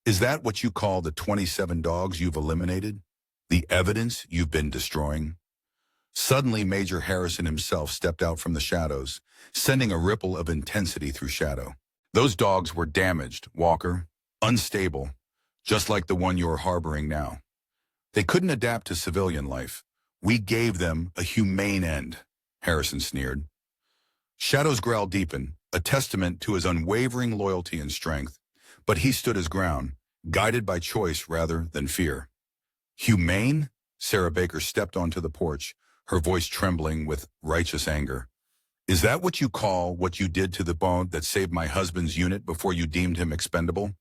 "Is that what you call the 27 dogs you've eliminated? The evidence you've been destroying?" Suddenly, Major Harrison himself stepped out from the shadows, sending a ripple of intensity through Shadow. "Those dogs were damaged, Walker, unstable, just like the one you're harboring now. They couldn't adapt to civilian life. We gave them a humane end," Harrison sneered. Shadow's growl deepened, a testament to his unwavering loyalty and strength, but he stood his ground, guided by choice rather than fear. "Humane?" Sarah Baker stepped onto the porch, her voice trembling with righteous anger. "Is that what you call what you did to the bone that saved my husband's unit before you deemed him expendable?"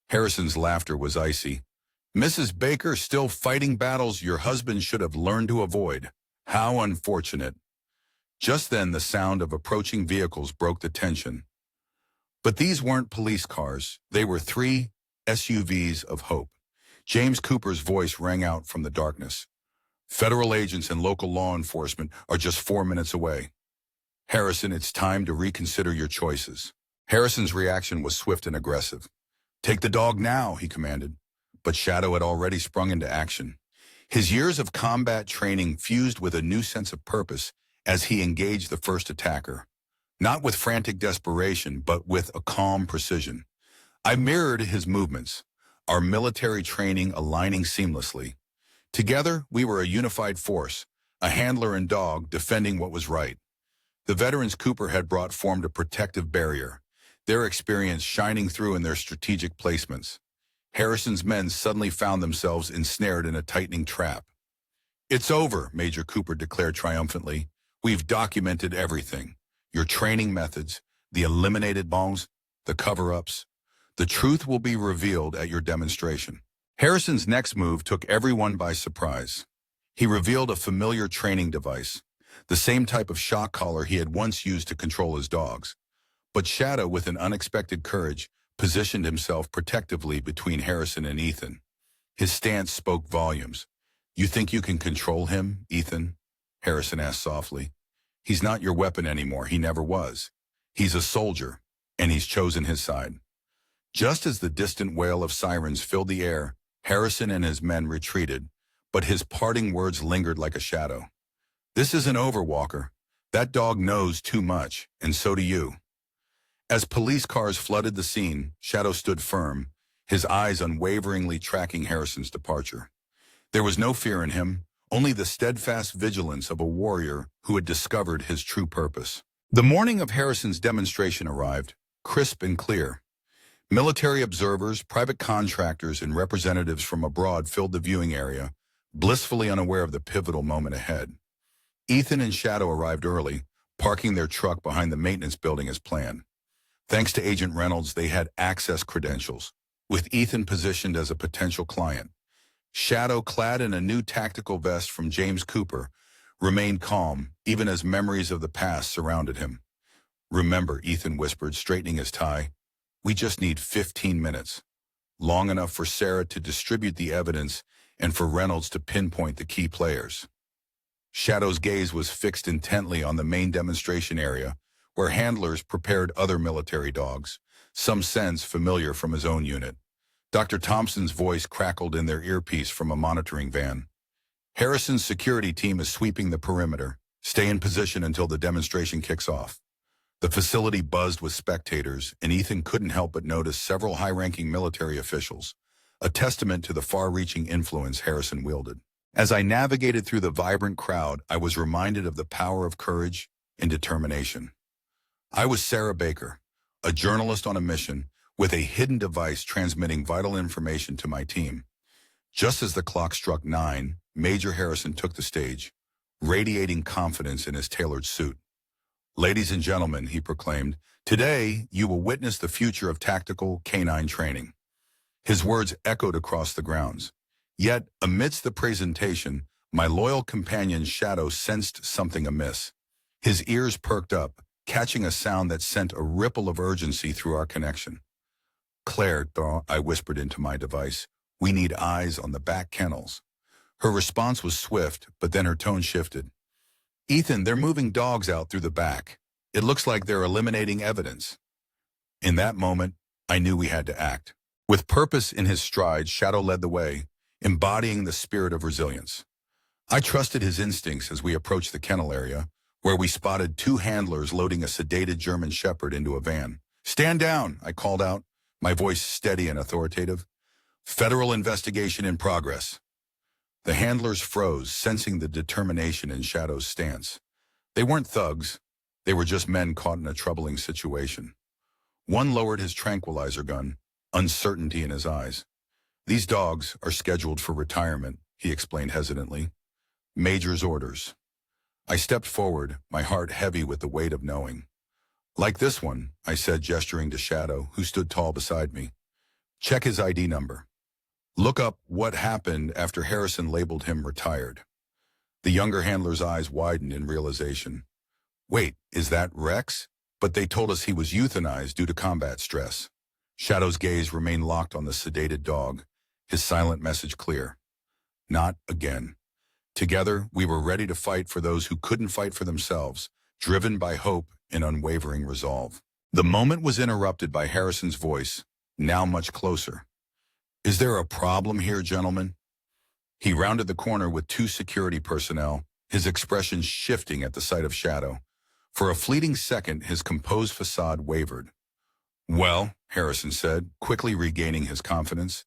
Harrison's laughter was icy. "Mrs. Baker, still fighting battles your husband should have learned to avoid. How unfortunate." Just then, the sound of approaching vehicles broke the tension. But these weren't police cars. They were 3 SUVs of hope. James Cooper's voice rang out from the darkness. "Federal agents and local law enforcement are just 4 minutes away. Harrison, it's time to reconsider your choices." Harrison's reaction was swift and aggressive. "Take the dog now," he commanded. But Shadow had already sprung into action. His years of combat training fused with a new sense of purpose as he engaged the first attacker. Not with frantic desperation, but with a calm precision. I mirrored his movements, our military training aligning seamlessly. Together, we were a unified force, a handler and dog defending what was right. The veterans Cooper had brought formed a protective barrier, their experience shining through in their strategic placements. Harrison's men suddenly found themselves ensnared in a tightening trap. "It's over," Major Cooper declared triumphantly. "We've documented everything. Your training methods, the eliminated bombs, the cover-ups. The truth will be revealed at your demonstration." Harrison's next move took everyone by surprise. He revealed a familiar training device, the same type of shock collar he had once used to control his dogs. But Shadow, with an unexpected courage, positioned himself protectively between Harrison and Ethan. His stance spoke volumes. "You think you can control him, Ethan?" Harrison asked softly. "He's not your weapon anymore. He never was. He's a soldier, and he's chosen his side." Just as the distant wail of sirens filled the air, Harrison and his men retreated, but his parting words lingered like a shadow. "This isn't over, Walker. That dog knows too much, and so do you." As police cars flooded the scene, Shadow stood firm, his eyes unwaveringly tracking Harrison's departure. There was no fear in him, only the steadfast vigilance of a warrior who had discovered his true purpose. The morning of Harrison's demonstration arrived, crisp and clear. Military observers, private contractors, and representatives from abroad filled the viewing area, blissfully unaware of the pivotal moment ahead. Ethan and Shadow arrived early, parking their truck behind the maintenance building as planned. Thanks to Agent Reynolds, they had access credentials, with Ethan positioned as a potential client. Shadow, clad in a new tactical vest from James Cooper, remained calm, even as memories of the past surrounded him. "Remember," Ethan whispered, straightening his tie, "we just need 15 minutes. Long enough for Sarah to distribute the evidence and for Reynolds to pinpoint the key players." Shadow's gaze was fixed intently on the main demonstration area, where handlers prepared other military dogs, some scents familiar from his own unit. Dr. Thompson's voice crackled in their earpiece from a monitoring van. "Harrison's security team is sweeping the perimeter. Stay in position until the demonstration kicks off." The facility buzzed with spectators, and Ethan couldn't help but notice several high-ranking military officials, a testament to the far-reaching influence Harrison wielded. As I navigated through the vibrant crowd, I was reminded of the power of courage and determination. I was Sarah Baker, a journalist on a mission, with a hidden device transmitting vital information to my team. Just as the clock struck 9, Major Harrison took the stage, radiating confidence in his tailored suit. "Ladies and gentlemen," he proclaimed, "today you will witness the future of tactical canine training." His words echoed across the grounds. Yet, amidst the presentation, my loyal companion Shadow sensed something amiss. His ears perked up, catching a sound that sent a ripple of urgency through our connection. "Claire," I whispered into my device, "we need eyes on the back kennels." Her response was swift, but then her tone shifted. "Ethan, they're moving dogs out through the back. It looks like they're eliminating evidence." In that moment, I knew we had to act. With purpose in his stride, Shadow led the way, embodying the spirit of resilience. I trusted his instincts as we approached the kennel area, where we spotted 2 handlers loading a sedated German Shepherd into a van. "Stand down," I called out, my voice steady and authoritative. "Federal investigation in progress." The handlers froze, sensing the determination in Shadow's stance. They weren't thugs. They were just men caught in a troubling situation. One lowered his tranquilizer gun, uncertainty in his eyes. "These dogs are scheduled for retirement," he explained hesitantly. "Major's orders." I stepped forward, my heart heavy with the weight of knowing. "Like this one," I said, gesturing to Shadow, who stood tall beside me. "Check his ID number. Look up what happened after Harrison labeled him retired." The younger handler's eyes widened in realization. "Wait, is that Rex? But they told us he was euthanized due to combat stress." Shadow's gaze remained locked on the sedated dog, his silent message clear. Not again. Together, we were ready to fight for those who couldn't fight for themselves, driven by hope and unwavering resolve. The moment was interrupted by Harrison's voice, now much closer. "Is there a problem here, gentlemen?" He rounded the corner with 2 security personnel, his expression shifting at the sight of Shadow. For a fleeting second, his composed facade wavered. "Well," Harrison said, quickly regaining his confidence,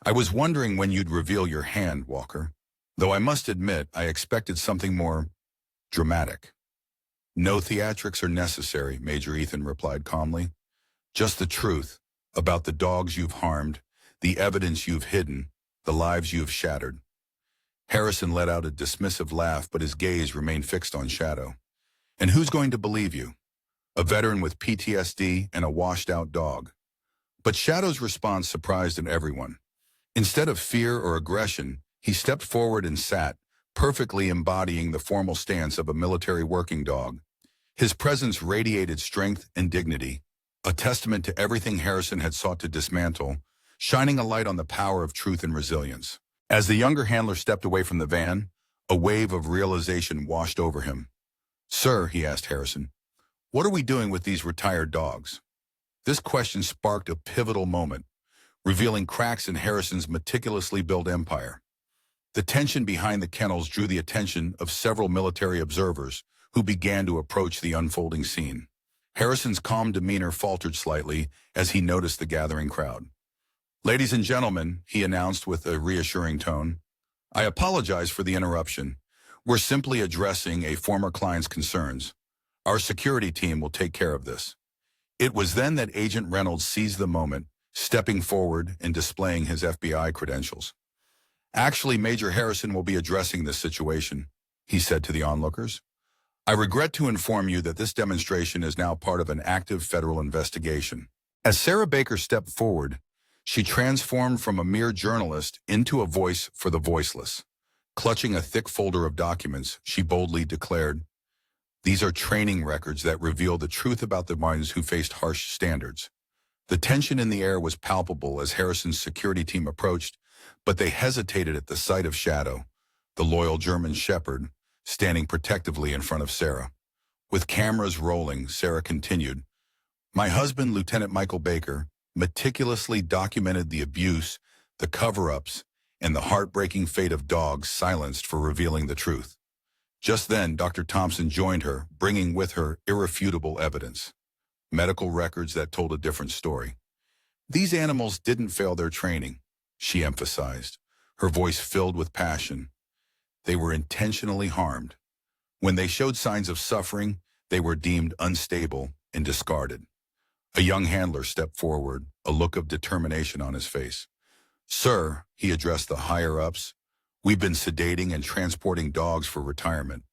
"I was wondering when you'd reveal your hand, Walker. Though I must admit, I expected something more dramatic." "No theatrics are necessary," Major Ethan replied calmly. "Just the truth about the dogs you've harmed, the evidence you've hidden, the lives you've shattered." Harrison let out a dismissive laugh, but his gaze remained fixed on Shadow. "And who's going to believe you? A veteran with PTSD and a washed-out dog." But Shadow's response surprised everyone. Instead of fear or aggression, he stepped forward and sat, perfectly embodying the formal stance of a military working dog. His presence radiated strength and dignity, a testament to everything Harrison had sought to dismantle, shining a light on the power of truth and resilience. As the younger handler stepped away from the van, a wave of realization washed over him. "Sir," he asked Harrison, "what are we doing with these retired dogs?" This question sparked a pivotal moment, revealing cracks in Harrison's meticulously built empire. The tension behind the kennels drew the attention of several military observers who began to approach the unfolding scene. Harrison's calm demeanor faltered slightly as he noticed the gathering crowd. "Ladies and gentlemen," he announced with a reassuring tone, "I apologize for the interruption. We're simply addressing a former client's concerns. Our security team will take care of this." It was then that Agent Reynolds seized the moment, stepping forward and displaying his FBI credentials. "Actually, Major Harrison will be addressing this situation," he said to the onlookers. I regret to inform you that this demonstration is now part of an active federal investigation. As Sarah Baker stepped forward, she transformed from a mere journalist into a voice for the voiceless. Clutching a thick folder of documents, she boldly declared, "These are training records that reveal the truth about the ones who faced harsh standards." The tension in the air was palpable as Harrison's security team approached, but they hesitated at the sight of Shadow, the loyal German shepherd, standing protectively in front of Sarah. With cameras rolling, Sarah continued, "My husband, Lieutenant Michael Baker, meticulously documented the abuse, the cover-ups, and the heartbreaking fate of dogs silenced for revealing the truth." Just then, Dr. Thompson joined her, bringing with her irrefutable evidence. Medical records that told a different story. "These animals didn't fail their training," she emphasized, her voice filled with passion. "They were intentionally harmed. When they showed signs of suffering, they were deemed unstable and discarded." A young handler stepped forward, a look of determination on his face. "Sir," he addressed the higher-ups, "we've been sedating and transporting dogs for retirement,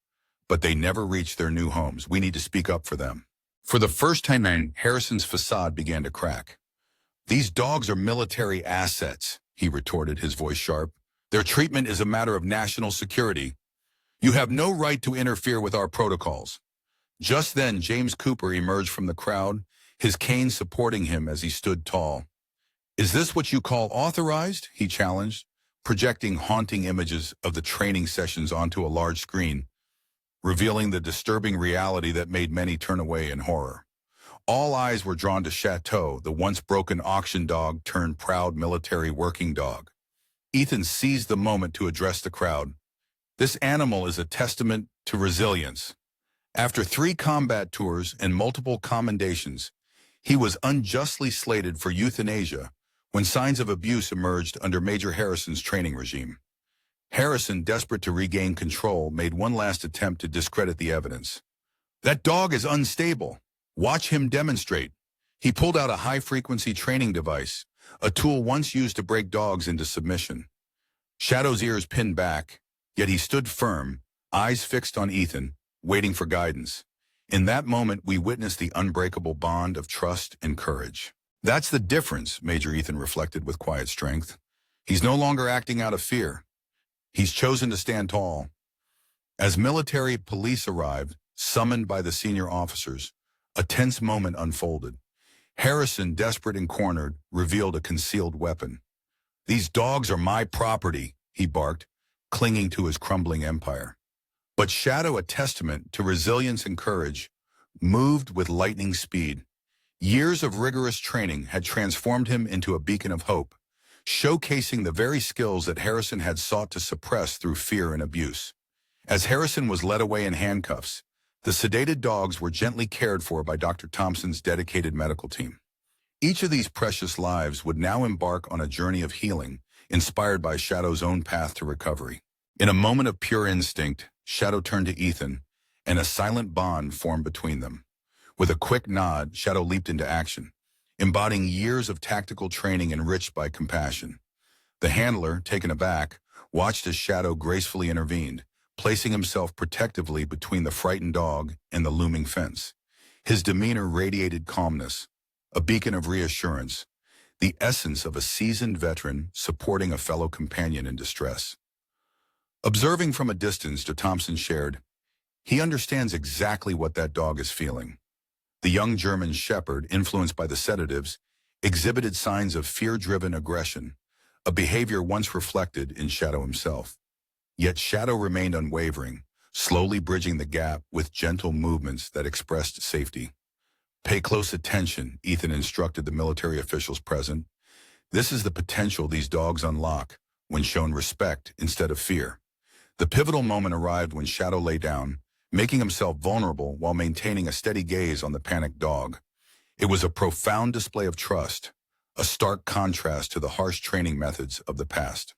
but they never reached their new homes. We need to speak up for them." For the first time, Harrison's facade began to crack. "These dogs are military assets," he retorted, his voice sharp. "Their treatment is a matter of national security. You have no right to interfere with our protocols." Just then, James Cooper emerged from the crowd, his cane supporting him as he stood tall. "Is this what you call authorized?" he challenged, projecting haunting images of the training sessions onto a large screen, revealing the disturbing reality that made many turn away in horror. All eyes were drawn to Chateau, the once broken auction dog turned proud military working dog. Ethan seized the moment to address the crowd. "This animal is a testament to resilience. After 3 combat tours and multiple commendations, he was unjustly slated for euthanasia when signs of abuse emerged under Major Harrison's training regime." Harrison, desperate to regain control, made one last attempt to discredit the evidence. "That dog is unstable. Watch him demonstrate." He pulled out a high-frequency training device, a tool once used to break dogs into submission. Shadow's ears pinned back, yet he stood firm, eyes fixed on Ethan, waiting for guidance. In that moment, we witnessed the unbreakable bond of trust and courage. "That's the difference," Major Ethan reflected with quiet strength. "He's no longer acting out of fear. He's chosen to stand tall." As military police arrived, summoned by the senior officers, a tense moment unfolded. Harrison, desperate and cornered, revealed a concealed weapon. "These dogs are my property," he barked, clinging to his crumbling empire. But Shadow, a testament to resilience and courage, moved with lightning speed. Years of rigorous training had transformed him into a beacon of hope, showcasing the very skills that Harrison had sought to suppress through fear and abuse. As Harrison was led away in handcuffs, the sedated dogs were gently cared for by Dr. Thompson's dedicated medical team. Each of these precious lives would now embark on a journey of healing, inspired by Shadow's own path to recovery. In a moment of pure instinct, Shadow turned to Ethan, and a silent bond formed between them. With a quick nod, Shadow leaped into action, embodying years of tactical training enriched by compassion. The handler, taken aback, watched as Shadow gracefully intervened, placing himself protectively between the frightened dog and the looming fence. His demeanor radiated calmness, a beacon of reassurance, the essence of a seasoned veteran supporting a fellow companion in distress. Observing from a distance, Dr. Thompson shared, "He understands exactly what that dog is feeling." The young German shepherd, influenced by the sedatives, exhibited signs of fear-driven aggression, a behavior once reflected in Shadow himself. Yet Shadow remained unwavering, slowly bridging the gap with gentle movements that expressed safety. "Pay close attention," Ethan instructed the military officials present. "This is the potential these dogs unlock when shown respect instead of fear." The pivotal moment arrived when Shadow lay down, making himself vulnerable while maintaining a steady gaze on the panicked dog. It was a profound display of trust, a stark contrast to the harsh training methods of the past.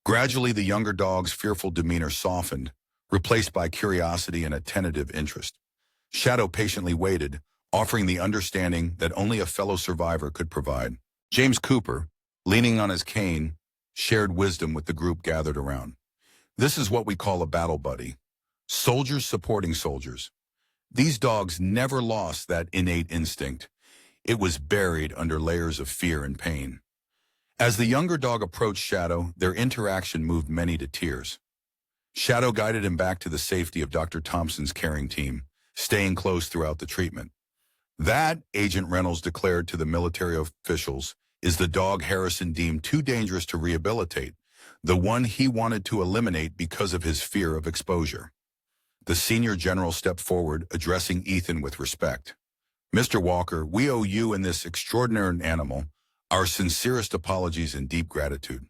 Gradually, the younger dog's fearful demeanor softened, replaced by curiosity and a tentative interest. Shadow patiently waited, offering the understanding that only a fellow survivor could provide. James Cooper, leaning on his cane, shared wisdom with the group gathered around. "This is what we call a battle buddy. Soldiers supporting soldiers. These dogs never lost that innate instinct. It was buried under layers of fear and pain. As the younger dog approached Shadow, their interaction moved many to tears. Shadow guided him back to the safety of Dr. Thompson's caring team, staying close throughout the treatment. That, Agent Reynolds declared to the military officials, is the dog Harrison deemed too dangerous to rehabilitate, the one he wanted to eliminate because of his fear of exposure. The senior general stepped forward, addressing Ethan with respect. "Mr. Walker, we owe you and this extraordinary animal our sincerest apologies and deep gratitude."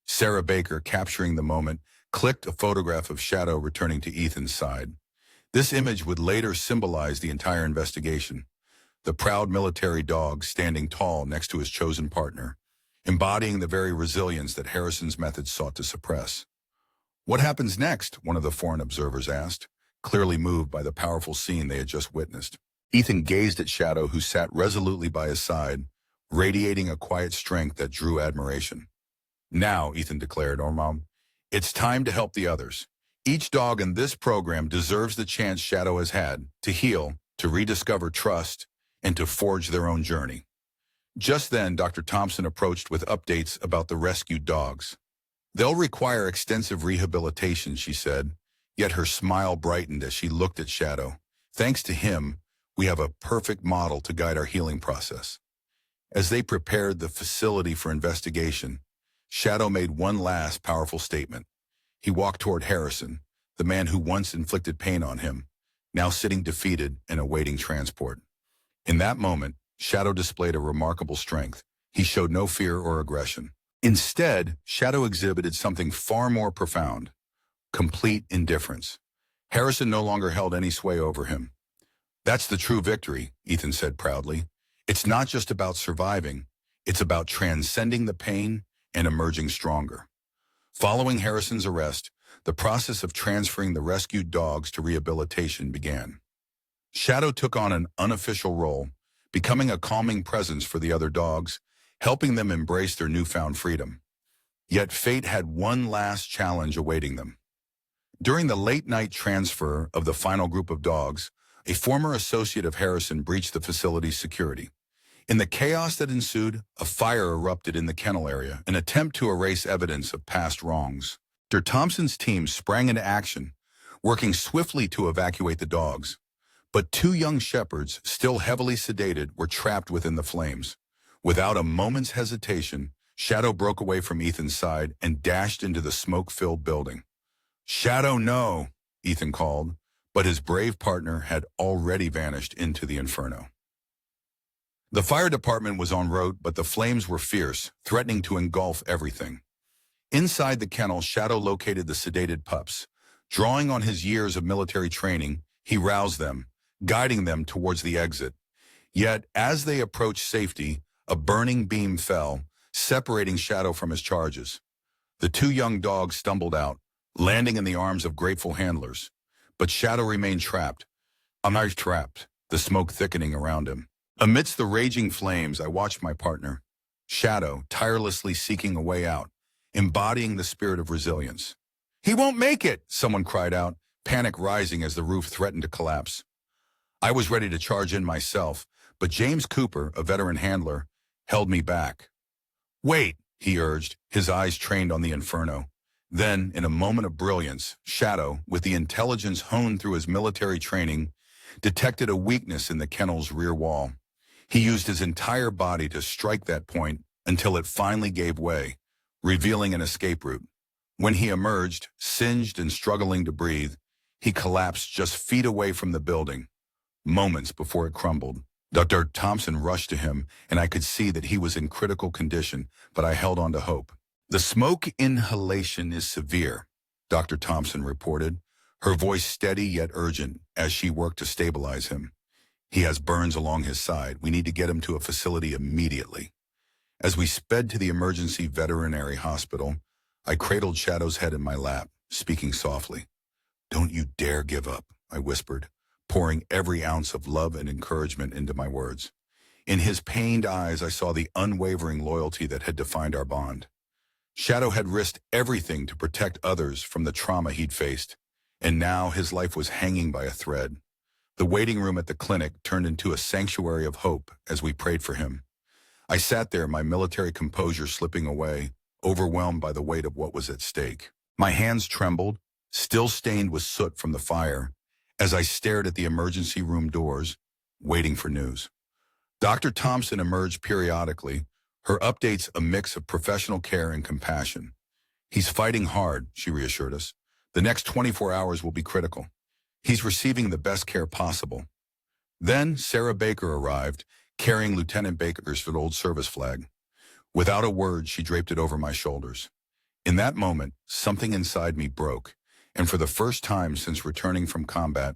Sarah Baker, capturing the moment, clicked a photograph of Shadow returning to Ethan's side. This image would later symbolize the entire investigation. The proud military dog standing tall next to his chosen partner, embodying the very resilience that Harrison's methods sought to suppress. "What happens next?" one of the foreign observers asked, clearly moved by the powerful scene they had just witnessed. Ethan gazed at Shadow, who sat resolutely by his side, radiating a quiet strength that drew admiration. "Now," Ethan declared, "it's time to help the others. Each dog in this program deserves the chance Shadow has had to heal, to rediscover trust, and to forge their own journey." Just then, Dr. Thompson approached with updates about the rescued dogs. "They'll require extensive rehabilitation," she said, yet her smile brightened as she looked at Shadow. "Thanks to him, we have a perfect model to guide our healing process." As they prepared the facility for investigation, Shadow made one last powerful statement. He walked toward Harrison, the man who once inflicted pain on him, now sitting defeated and awaiting transport. In that moment, Shadow displayed a remarkable strength. He showed no fear or aggression. Instead, Shadow exhibited something far more profound: complete indifference. Harrison no longer held any sway over him. "That's the true victory," Ethan said proudly. "It's not just about surviving, it's about transcending the pain and emerging stronger." Following Harrison's arrest, the process of transferring the rescued dogs to rehabilitation began. Shadow took on an unofficial role, becoming a calming presence for the other dogs, helping them embrace their newfound freedom. Yet fate had one last challenge awaiting them. During the late-night transfer of the final group of dogs, a former associate of Harrison breached the facility's security. In the chaos that ensued, a fire erupted in the kennel area, an attempt to erase evidence of past wrongs. Dr. Thompson's team sprang into action, working swiftly to evacuate the dogs. But two young shepherds, still heavily sedated, were trapped within the flames. Without a moment's hesitation, Shadow broke away from Ethan's side and dashed into the smoke-filled building. "Shadow, no," Ethan called, but his brave partner had already vanished into the inferno. The fire department was en route, but the flames were fierce, threatening to engulf everything. Inside the kennel, Shadow located the sedated pups. Drawing on his years of military training, he roused them, guiding them towards the exit. Yet, as they approached safety, a burning beam fell, separating Shadow from his charges. The two young dogs stumbled out, landing in the arms of grateful handlers. But Shadow remained trapped. The smoke thickening around him. Amidst the raging flames, I watched my partner, Shadow, tirelessly seeking a way out, embodying the spirit of resilience. "He won't make it!" someone cried out, panic rising as the roof threatened to collapse. I was ready to charge in myself, but James Cooper, a veteran handler, held me back. "Wait," he urged, his eyes trained on the inferno. Then, in a moment of brilliance, Shadow, with the intelligence honed through his military training, detected a weakness in the kennel's rear wall. He used his entire body to strike that point until it finally gave way, revealing an escape route. When he emerged, singed and struggling to breathe, he collapsed just feet away from the building, moments before it crumbled. Dr. Thompson rushed to him, and I could see that he was in critical condition, but I held on to hope. "The smoke inhalation is severe," Dr. Thompson reported, her voice steady yet urgent as she worked to stabilize him. "He has burns along his side. We need to get him to a facility immediately." As we sped to the emergency veterinary hospital, I cradled Shadow's head in my lap, speaking softly. "Don't you dare give up," I whispered, pouring every ounce of love and encouragement into my words. In his pained eyes, I saw the unwavering loyalty that had defined our bond. Shadow had risked everything to protect others from the trauma he'd faced, and now his life was hanging by a thread. The waiting room at the clinic turned into a sanctuary of hope as we prayed for him. I sat there, my military composure slipping away, overwhelmed by the weight of what was at stake. My hands trembled, still stained with soot from the fire, as I stared at the emergency room doors, waiting for news. Dr. Thompson emerged periodically, her updates a mix of professional care and compassion. "He's fighting hard," she reassured us. "The next 24 hours will be critical. He's receiving the best care possible." Then Sarah Baker arrived, carrying Lieutenant Baker's old service flag. Without a word, she draped it over my shoulders. In that moment, something inside me broke, and for the first time since returning from combat,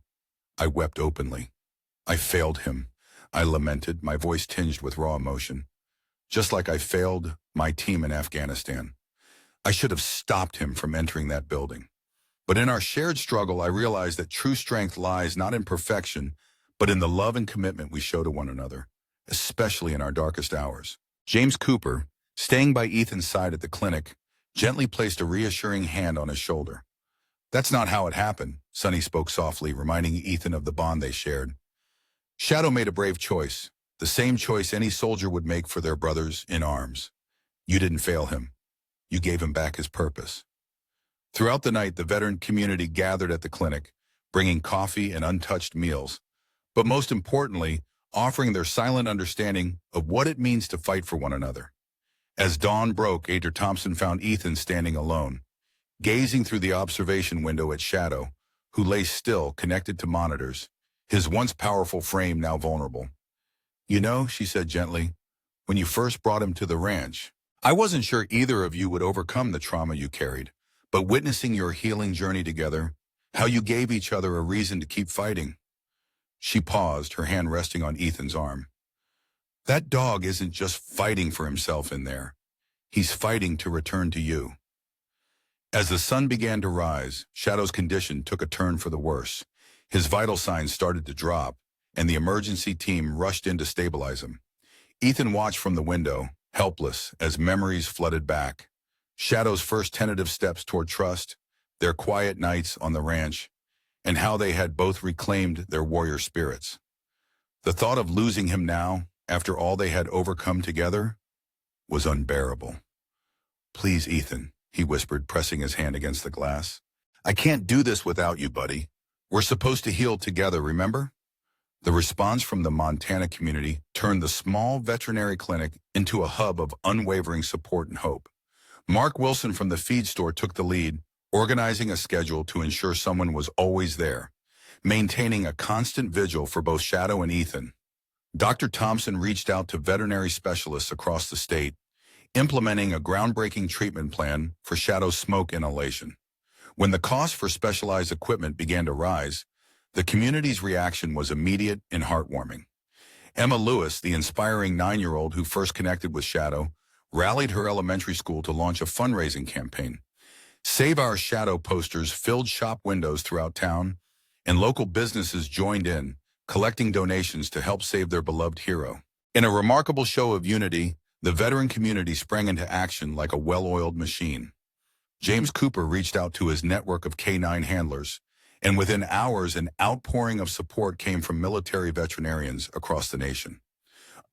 I wept openly. I failed him, I lamented, my voice tinged with raw emotion. Just like I failed my team in Afghanistan. I should have stopped him from entering that building. But in our shared struggle, I realized that true strength lies not in perfection, but in the love and commitment we show to one another, especially in our darkest hours. James Cooper, staying by Ethan's side at the clinic, gently placed a reassuring hand on his shoulder. "That's not how it happened," Sonny spoke softly, reminding Ethan of the bond they shared. "Shadow made a brave choice, the same choice any soldier would make for their brothers in arms. You didn't fail him. You gave him back his purpose." Throughout the night, the veteran community gathered at the clinic, bringing coffee and untouched meals, but most importantly, offering their silent understanding of what it means to fight for one another. As dawn broke, Dr. Thompson found Ethan standing alone, gazing through the observation window at Shadow, who lay still, connected to monitors, his once powerful frame now vulnerable. "You know," she said gently, "when you first brought him to the ranch, I wasn't sure either of you would overcome the trauma you carried, but witnessing your healing journey together, how you gave each other a reason to keep fighting." She paused, her hand resting on Ethan's arm. "That dog isn't just fighting for himself in there. He's fighting to return to you." As the sun began to rise, Shadow's condition took a turn for the worse. His vital signs started to drop, and the emergency team rushed in to stabilize him. Ethan watched from the window, helpless, as memories flooded back. Shadow's first tentative steps toward trust, their quiet nights on the ranch, and how they had both reclaimed their warrior spirits. The thought of losing him now, after all they had overcome together, was unbearable. "Please, Ethan," he whispered, pressing his hand against the glass. "I can't do this without you, buddy. We're supposed to heal together, remember?" The response from the Montana community turned the small veterinary clinic into a hub of unwavering support and hope. Mark Wilson from the feed store took the lead, organizing a schedule to ensure someone was always there, maintaining a constant vigil for both Shadow and Ethan. Dr. Thompson reached out to veterinary specialists across the state, implementing a groundbreaking treatment plan for Shadow's smoke inhalation. When the cost for specialized equipment began to rise, the community's reaction was immediate and heartwarming. Emma Lewis, the inspiring 9-year-old who first connected with Shadow, rallied her elementary school to launch a fundraising campaign. Save Our Shadow posters filled shop windows throughout town, and local businesses joined in, collecting donations to help save their beloved hero. In a remarkable show of unity, the veteran community sprang into action like a well-oiled machine. James Cooper reached out to his network of K9 handlers, and within hours an outpouring of support came from military veterinarians across the nation.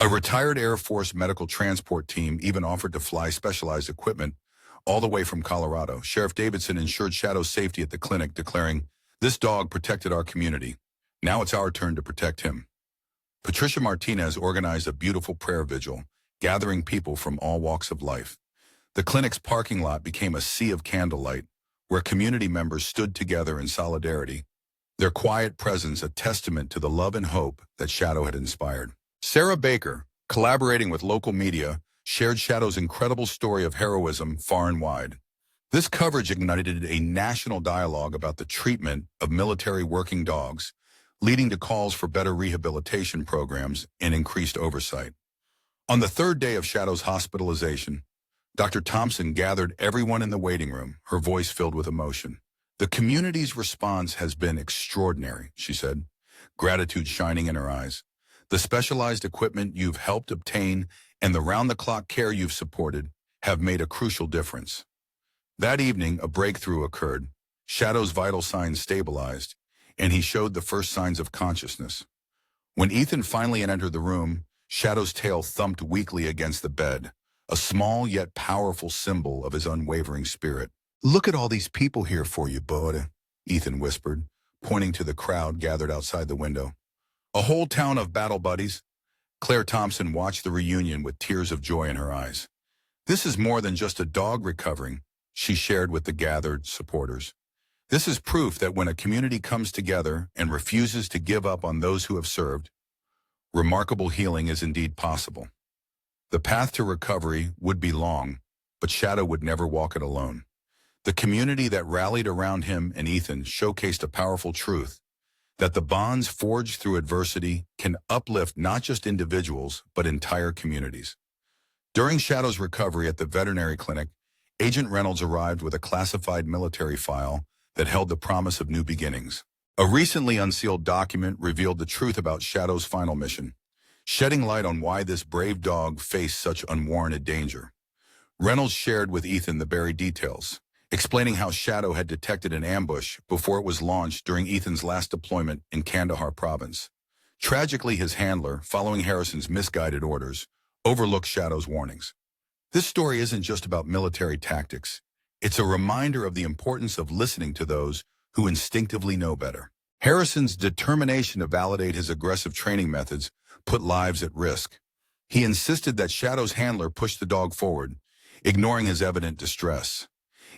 A retired Air Force medical transport team even offered to fly specialized equipment all the way from Colorado. Sheriff Davidson ensured Shadow's safety at the clinic, declaring, "This dog protected our community. Now it's our turn to protect him." Patricia Martinez organized a beautiful prayer vigil, gathering people from all walks of life. The clinic's parking lot became a sea of candlelight, where community members stood together in solidarity, their quiet presence a testament to the love and hope that Shadow had inspired. Sarah Baker, collaborating with local media, shared Shadow's incredible story of heroism far and wide. This coverage ignited a national dialogue about the treatment of military working dogs, leading to calls for better rehabilitation programs and increased oversight. On the third day of Shadow's hospitalization, Dr. Thompson gathered everyone in the waiting room, her voice filled with emotion. "The community's response has been extraordinary," she said, gratitude shining in her eyes. "The specialized equipment you've helped obtain and the round-the-clock care you've supported have made a crucial difference." That evening, a breakthrough occurred. Shadow's vital signs stabilized, and he showed the first signs of consciousness. When Ethan finally entered the room, Shadow's tail thumped weakly against the bed, a small yet powerful symbol of his unwavering spirit. "Look at all these people here for you, bud," Ethan whispered, pointing to the crowd gathered outside the window. "A whole town of battle buddies." Claire Thompson watched the reunion with tears of joy in her eyes. "This is more than just a dog recovering," she shared with the gathered supporters. "This is proof that when a community comes together and refuses to give up on those who have served, remarkable healing is indeed possible." The path to recovery would be long, but Shadow would never walk it alone. The community that rallied around him and Ethan showcased a powerful truth, that the bonds forged through adversity can uplift not just individuals, but entire communities. During Shadow's recovery at the veterinary clinic, Agent Reynolds arrived with a classified military file that held the promise of new beginnings. A recently unsealed document revealed the truth about Shadow's final mission, shedding light on why this brave dog faced such unwarranted danger. Reynolds shared with Ethan the buried details, explaining how Shadow had detected an ambush before it was launched during Ethan's last deployment in Kandahar province. Tragically, his handler, following Harrison's misguided orders, overlooked Shadow's warnings. This story isn't just about military tactics. It's a reminder of the importance of listening to those who instinctively know better. Harrison's determination to validate his aggressive training methods put lives at risk. He insisted that Shadow's handler push the dog forward, ignoring his evident distress.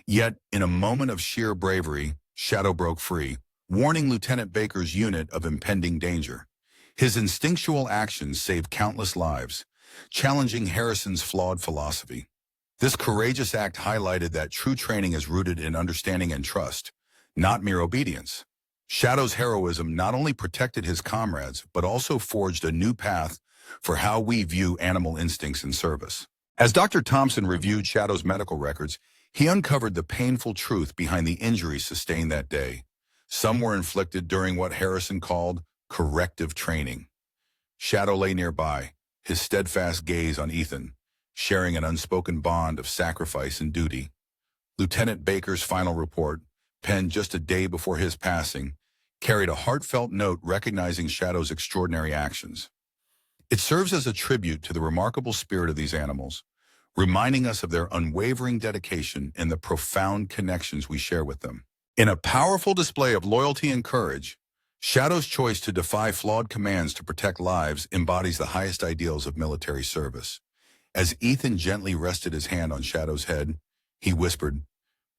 Yet, in a moment of sheer bravery, Shadow broke free, warning Lieutenant Baker's unit of impending danger. His instinctual actions saved countless lives, challenging Harrison's flawed philosophy. This courageous act highlighted that true training is rooted in understanding and trust, not mere obedience. Shadow's heroism not only protected his comrades, but also forged a new path for how we view animal instincts in service. As Dr. Thompson reviewed Shadow's medical records, he uncovered the painful truth behind the injuries sustained that day. Some were inflicted during what Harrison called corrective training. Shadow lay nearby, his steadfast gaze on Ethan, sharing an unspoken bond of sacrifice and duty. Lieutenant Baker's final report, penned just a day before his passing, carried a heartfelt note recognizing Shadow's extraordinary actions. It serves as a tribute to the remarkable spirit of these animals, reminding us of their unwavering dedication and the profound connections we share with them. In a powerful display of loyalty and courage, Shadow's choice to defy flawed commands to protect lives embodies the highest ideals of military service. As Ethan gently rested his hand on Shadow's head, he whispered,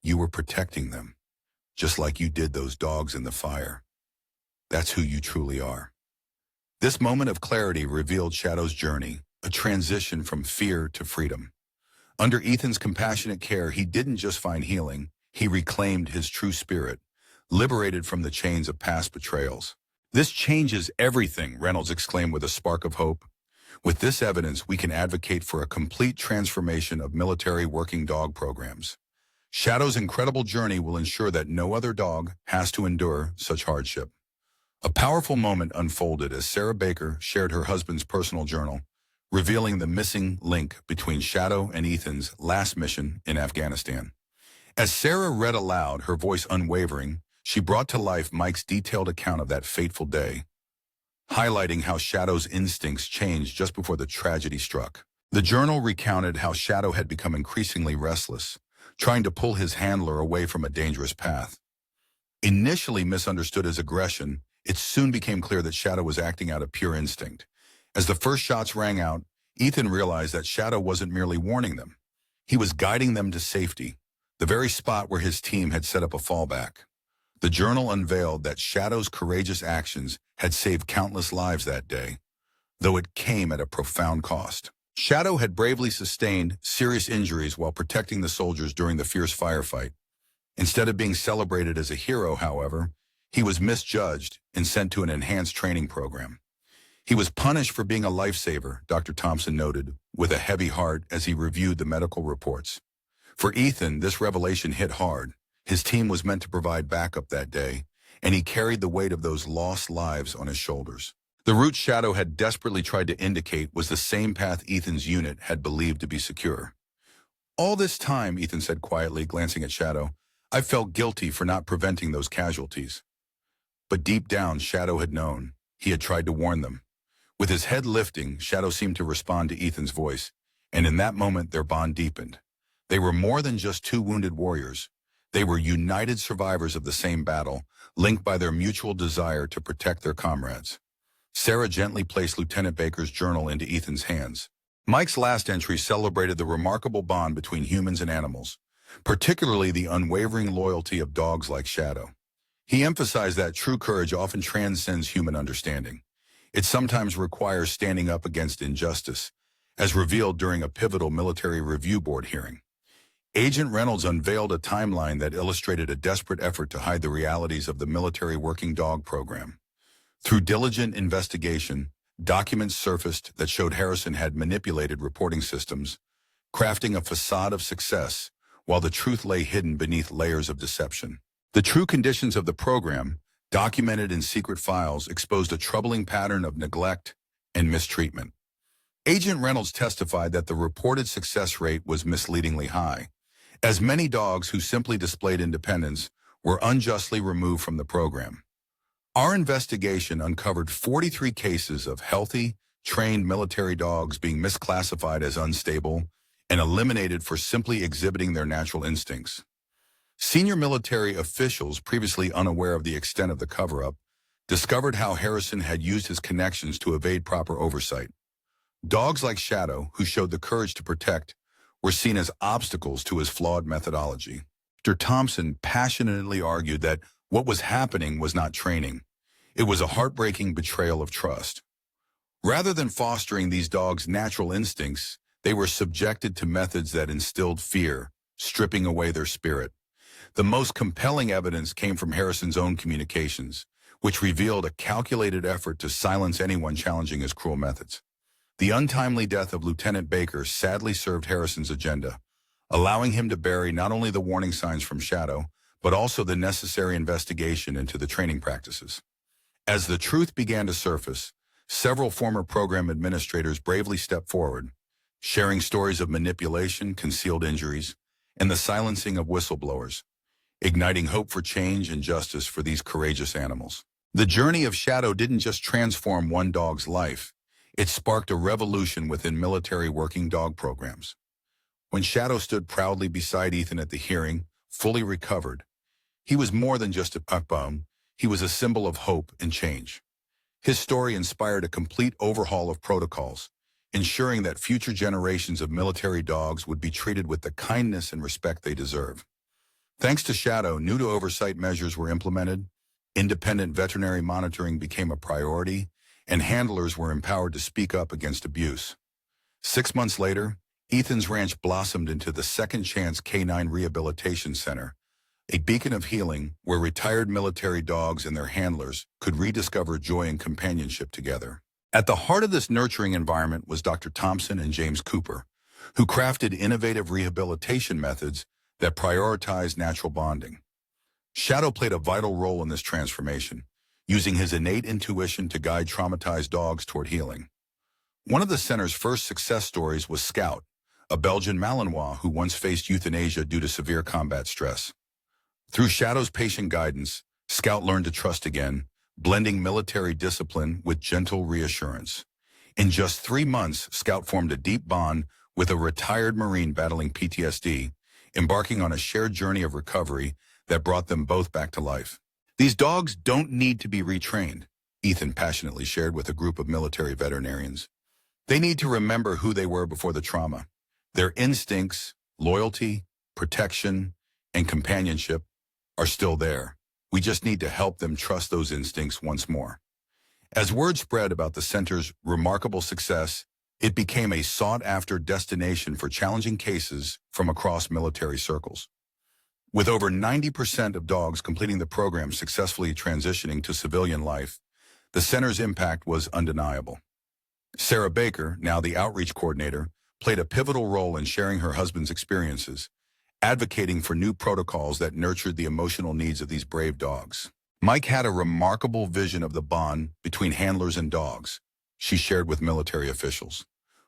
"You were protecting them, just like you did those dogs in the fire. That's who you truly are." This moment of clarity revealed Shadow's journey, a transition from fear to freedom. Under Ethan's compassionate care, he didn't just find healing, he reclaimed his true spirit, liberated from the chains of past betrayals. "This changes everything," Reynolds exclaimed with a spark of hope. "With this evidence, we can advocate for a complete transformation of military working dog programs. Shadow's incredible journey will ensure that no other dog has to endure such hardship." A powerful moment unfolded as Sarah Baker shared her husband's personal journal, revealing the missing link between Shadow and Ethan's last mission in Afghanistan. As Sarah read aloud, her voice unwavering, she brought to life Mike's detailed account of that fateful day, highlighting how Shadow's instincts changed just before the tragedy struck. The journal recounted how Shadow had become increasingly restless, trying to pull his handler away from a dangerous path. Initially misunderstood as aggression, it soon became clear that Shadow was acting out of pure instinct. As the first shots rang out, Ethan realized that Shadow wasn't merely warning them. He was guiding them to safety, the very spot where his team had set up a fallback. The journal unveiled that Shadow's courageous actions had saved countless lives that day, though it came at a profound cost. Shadow had bravely sustained serious injuries while protecting the soldiers during the fierce firefight. Instead of being celebrated as a hero, however, he was misjudged and sent to an enhanced training program. He was punished for being a lifesaver, Dr. Thompson noted, with a heavy heart as he reviewed the medical reports. For Ethan, this revelation hit hard. His team was meant to provide backup that day, and he carried the weight of those lost lives on his shoulders. The route Shadow had desperately tried to indicate was the same path Ethan's unit had believed to be secure. "All this time," Ethan said quietly, glancing at Shadow, I felt guilty for not preventing those casualties. But deep down, Shadow had known. He had tried to warn them. With his head lifting, Shadow seemed to respond to Ethan's voice, and in that moment their bond deepened. They were more than just two wounded warriors. They were united survivors of the same battle, linked by their mutual desire to protect their comrades. Sarah gently placed Lieutenant Baker's journal into Ethan's hands. Mike's last entry celebrated the remarkable bond between humans and animals, particularly the unwavering loyalty of dogs like Shadow. He emphasized that true courage often transcends human understanding. It sometimes requires standing up against injustice, as revealed during a pivotal military review board hearing. Agent Reynolds unveiled a timeline that illustrated a desperate effort to hide the realities of the military working dog program. Through diligent investigation, documents surfaced that showed Harrison had manipulated reporting systems, crafting a facade of success, while the truth lay hidden beneath layers of deception. The true conditions of the program, documented in secret files, exposed a troubling pattern of neglect and mistreatment. Agent Reynolds testified that the reported success rate was misleadingly high, as many dogs who simply displayed independence were unjustly removed from the program. Our investigation uncovered 43 cases of healthy, trained military dogs being misclassified as unstable and eliminated for simply exhibiting their natural instincts. Senior military officials, previously unaware of the extent of the cover-up, discovered how Harrison had used his connections to evade proper oversight. Dogs like Shadow, who showed the courage to protect, were seen as obstacles to his flawed methodology. Dr. Thompson passionately argued that what was happening was not training. It was a heartbreaking betrayal of trust. Rather than fostering these dogs' natural instincts, they were subjected to methods that instilled fear, stripping away their spirit. The most compelling evidence came from Harrison's own communications, which revealed a calculated effort to silence anyone challenging his cruel methods. The untimely death of Lieutenant Baker sadly served Harrison's agenda, allowing him to bury not only the warning signs from Shadow, but also the necessary investigation into the training practices. As the truth began to surface, several former program administrators bravely stepped forward, sharing stories of manipulation, concealed injuries, and the silencing of whistleblowers, igniting hope for change and justice for these courageous animals. The journey of Shadow didn't just transform one dog's life, it sparked a revolution within military working dog programs. When Shadow stood proudly beside Ethan at the hearing, fully recovered, he was more than just a pup bum, he was a symbol of hope and change. His story inspired a complete overhaul of protocols, ensuring that future generations of military dogs would be treated with the kindness and respect they deserve. Thanks to Shadow, new to oversight measures were implemented, independent veterinary monitoring became a priority, and handlers were empowered to speak up against abuse. 6 months later, Ethan's ranch blossomed into the Second Chance Canine Rehabilitation Center, a beacon of healing where retired military dogs and their handlers could rediscover joy and companionship together. At the heart of this nurturing environment was Dr. Thompson and James Cooper, who crafted innovative rehabilitation methods that prioritized natural bonding. Shadow played a vital role in this transformation, using his innate intuition to guide traumatized dogs toward healing. One of the center's first success stories was Scout, a Belgian Malinois who once faced euthanasia due to severe combat stress. Through Shadow's patient guidance, Scout learned to trust again, blending military discipline with gentle reassurance. In just 3 months, Scout formed a deep bond with a retired Marine battling PTSD, embarking on a shared journey of recovery that brought them both back to life. These dogs don't need to be retrained, Ethan passionately shared with a group of military veterinarians. They need to remember who they were before the trauma. Their instincts, loyalty, protection, and companionship are still there. We just need to help them trust those instincts once more. As word spread about the center's remarkable success, it became a sought-after destination for challenging cases from across military circles. With over 90% of dogs completing the program successfully transitioning to civilian life, the center's impact was undeniable. Sarah Baker, now the outreach coordinator, played a pivotal role in sharing her husband's experiences, advocating for new protocols that nurtured the emotional needs of these brave dogs. Mike had a remarkable vision of the bond between handlers and dogs, she shared with military officials.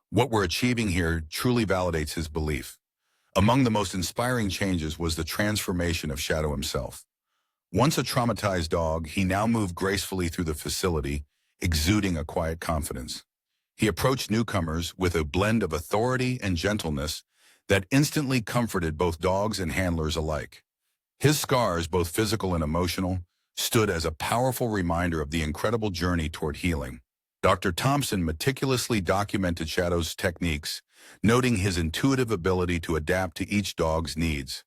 What we're achieving here truly validates his belief. Among the most inspiring changes was the transformation of Shadow himself. Once a traumatized dog, he now moved gracefully through the facility, exuding a quiet confidence. He approached newcomers with a blend of authority and gentleness that instantly comforted both dogs and handlers alike. His scars, both physical and emotional, stood as a powerful reminder of the incredible journey toward healing. Dr. Thompson meticulously documented Shadow's techniques, noting his intuitive ability to adapt to each dog's needs.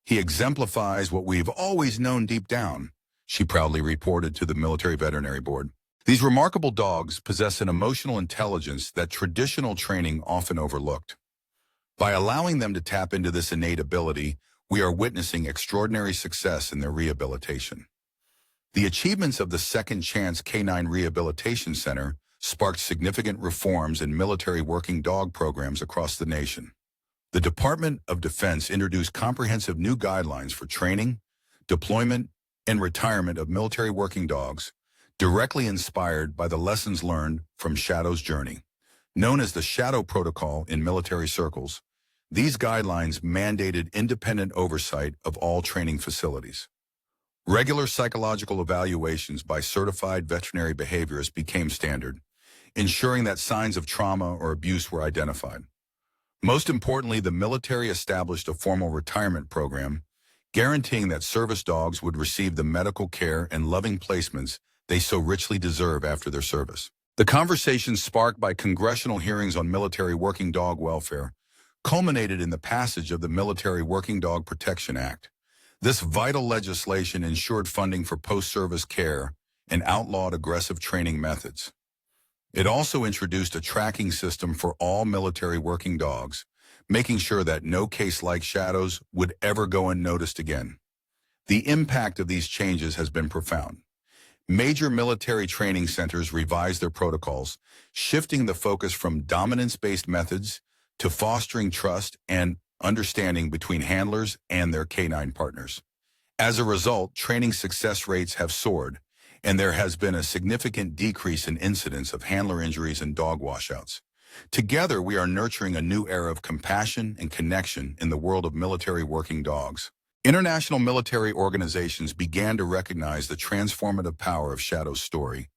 He exemplifies what we've always known deep down, she proudly reported to the Military Veterinary Board. These remarkable dogs possess an emotional intelligence that traditional training often overlooked. By allowing them to tap into this innate ability, we are witnessing extraordinary success in their rehabilitation. The achievements of the Second Chance Canine Rehabilitation Center sparked significant reforms in military working dog programs across the nation. The Department of Defense introduced comprehensive new guidelines for training, deployment, and retirement of military working dogs, directly inspired by the lessons learned from Shadow's journey. Known as the Shadow Protocol in military circles, these guidelines mandated independent oversight of all training facilities. Regular psychological evaluations by certified veterinary behaviorists became standard, ensuring that signs of trauma or abuse were identified. Most importantly, the military established a formal retirement program, guaranteeing that service dogs would receive the medical care and loving placements they so richly deserve after their service. The conversations sparked by congressional hearings on military working dog welfare culminated in the passage of the Military Working Dog Protection Act. This vital legislation ensured funding for post-service care and outlawed aggressive training methods. It also introduced a tracking system for all military working dogs, making sure that no case like Shadow's would ever go unnoticed again. The impact of these changes has been profound. Major military training centers revised their protocols, shifting the focus from dominance-based methods to fostering trust and understanding between handlers and their canine partners. As a result, training success rates have soared, and there has been a significant decrease in incidents of handler injuries and dog washouts. Together, we are nurturing a new era of compassion and connection in the world of military working dogs. International military organizations began to recognize the transformative power of Shadow's story.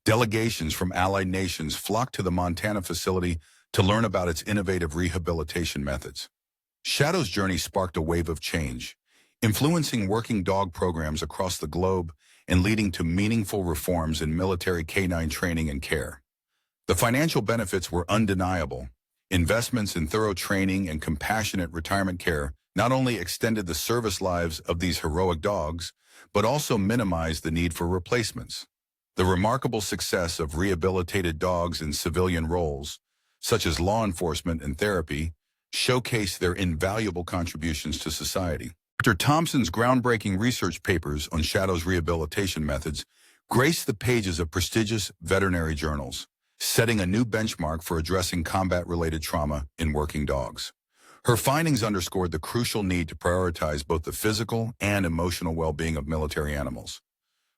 Delegations from allied nations flocked to the Montana facility to learn about its innovative rehabilitation methods. Shadow's journey sparked a wave of change, influencing working dog programs across the globe and leading to meaningful reforms in military canine training and care. The financial benefits were undeniable. Investments in thorough training and compassionate retirement care not only extended the service lives of these heroic dogs, but also minimized the need for replacements. The remarkable success of rehabilitated dogs in civilian roles, such as law enforcement and therapy, showcased their invaluable contributions to society. Dr. Thompson's groundbreaking research papers on Shadow's rehabilitation methods graced the pages of prestigious veterinary journals, setting a new benchmark for addressing combat-related trauma in working dogs. Her findings underscored the crucial need to prioritize both the physical and emotional well-being of military animals.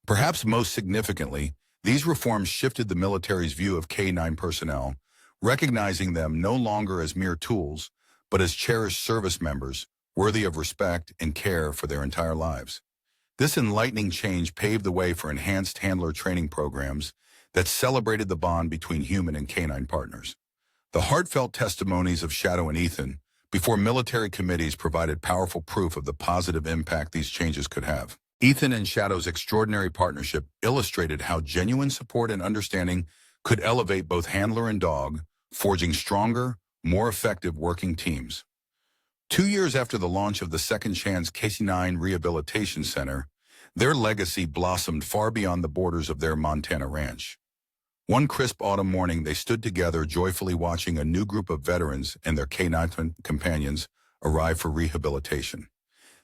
Perhaps most significantly, these reforms shifted the military's view of canine personnel, recognizing them no longer as mere tools, but as cherished service members, worthy of respect and care for their entire lives. This enlightening change paved the way for enhanced handler training programs that celebrated the bond between human and canine partners. The heartfelt testimonies of Shadow and Ethan before military committees provided powerful proof of the positive impact these changes could have. Ethan and Shadow's extraordinary partnership illustrated how genuine support and understanding could elevate both handler and dog, forging stronger, more effective working teams. 2 years after the launch of the Second Chance Canine Rehabilitation Center, their legacy blossomed far beyond the borders of their Montana ranch. One crisp autumn morning, they stood together joyfully watching a new group of veterans and their canine companions arrive for rehabilitation.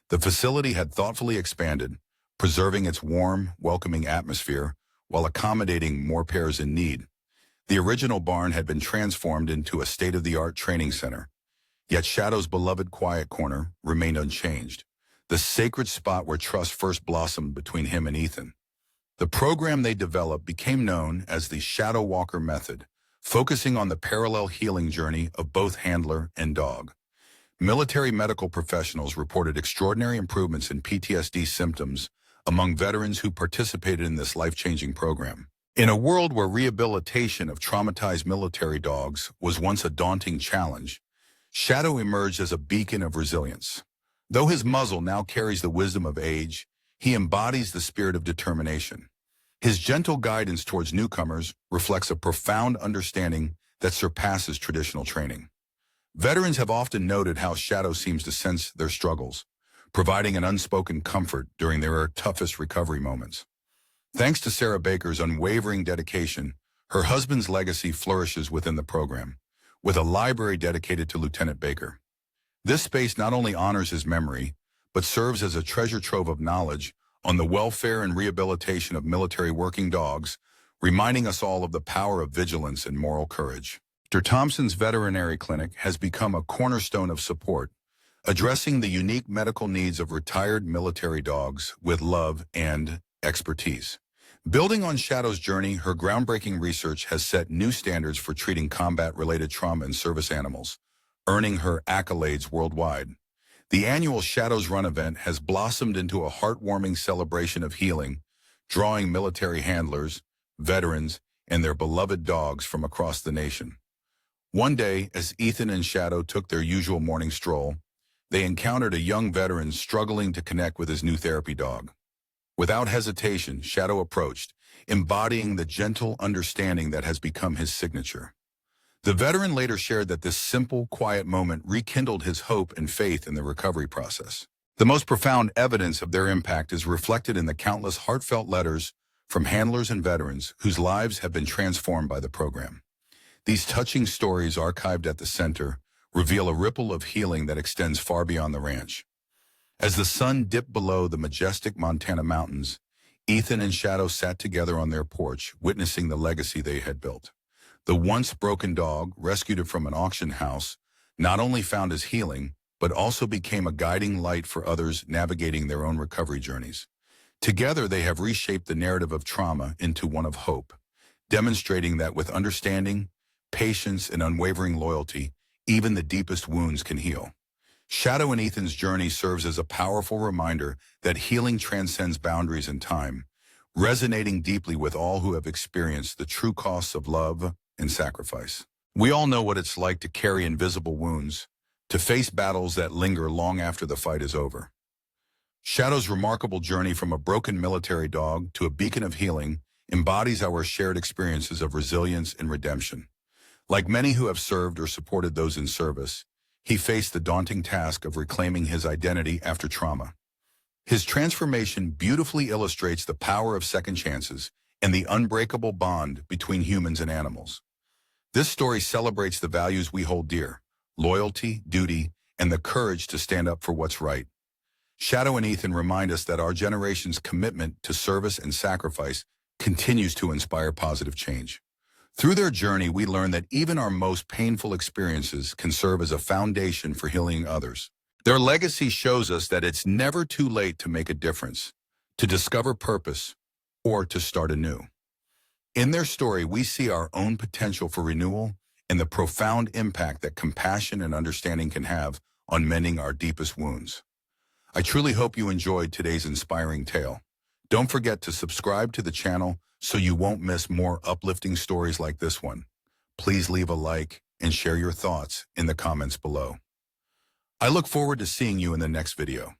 The facility had thoughtfully expanded, preserving its warm, welcoming atmosphere while accommodating more pairs in need. The original barn had been transformed into a state-of-the-art training center, yet Shadow's beloved quiet corner remained unchanged, the sacred spot where trust first blossomed between him and Ethan. The program they developed became known as the Shadow Walker Method, focusing on the parallel healing journey of both handler and dog. Military medical professionals reported extraordinary improvements in PTSD symptoms among veterans who participated in this life-changing program. In a world where rehabilitation of traumatized military dogs was once a daunting challenge, Shadow emerged as a beacon of resilience. Though his muzzle now carries the wisdom of age, he embodies the spirit of determination. His gentle guidance towards newcomers reflects a profound understanding that surpasses traditional training. Veterans have often noted how Shadow seems to sense their struggles, providing an unspoken comfort during their toughest recovery moments. Thanks to Sarah Baker's unwavering dedication, her husband's legacy flourishes within the program, with a library dedicated to Lieutenant Baker. This space not only honors his memory, but serves as a treasure trove of knowledge on the welfare and rehabilitation of military working dogs, reminding us all of the power of vigilance and moral courage. Dr. Thompson's veterinary clinic has become a cornerstone of support, addressing the unique medical needs of retired military dogs with love and expertise. Building on Shadow's journey, her groundbreaking research has set new standards for treating combat-related trauma in service animals, earning her accolades worldwide. The annual Shadows Run event has blossomed into a heartwarming celebration of healing, drawing military handlers, veterans, and their beloved dogs from across the nation. One day, as Ethan and Shadow took their usual morning stroll, they encountered a young veteran struggling to connect with his new therapy dog. Without hesitation, Shadow approached, embodying the gentle understanding that has become his signature. The veteran later shared that this simple, quiet moment rekindled his hope and faith in the recovery process. The most profound evidence of their impact is reflected in the countless heartfelt letters from handlers and veterans whose lives have been transformed by the program. These touching stories archived at the center reveal a ripple of healing that extends far beyond the ranch. As the sun dipped below the majestic Montana mountains, Ethan and Shadow sat together on their porch, witnessing the legacy they had built. The once broken dog, rescued from an auction house, not only found his healing, but also became a guiding light for others navigating their own recovery journeys. Together, they have reshaped the narrative of trauma into one of hope, demonstrating that with understanding, patience, and unwavering loyalty, even the deepest wounds can heal. Shadow and Ethan's journey serves as a powerful reminder that healing transcends boundaries and time, resonating deeply with all who have experienced the true costs of love and sacrifice. We all know what it's like to carry invisible wounds, to face battles that linger long after the fight is over. Shadow's remarkable journey from a broken military dog to a beacon of healing embodies our shared experiences of resilience and redemption. Like many who have served or supported those in service, he faced the daunting task of reclaiming his identity after trauma. His transformation beautifully illustrates the power of second chances and the unbreakable bond between humans and animals. This story celebrates the values we hold dear: loyalty, duty, and the courage to stand up for what's right. Shadow and Ethan remind us that our generation's commitment to service and sacrifice continues to inspire positive change. Through their journey, we learn that even our most painful experiences can serve as a foundation for healing others. Their legacy shows us that it's never too late to make a difference, to discover purpose, or to start anew. In their story, we see our own potential for renewal and the profound impact that compassion and understanding can have on mending our deepest wounds. I truly hope you enjoyed today's inspiring tale. Don't forget to subscribe to the channel so you won't miss more uplifting stories like this one. Please leave a like and share your thoughts in the comments below. I look forward to seeing you in the next video.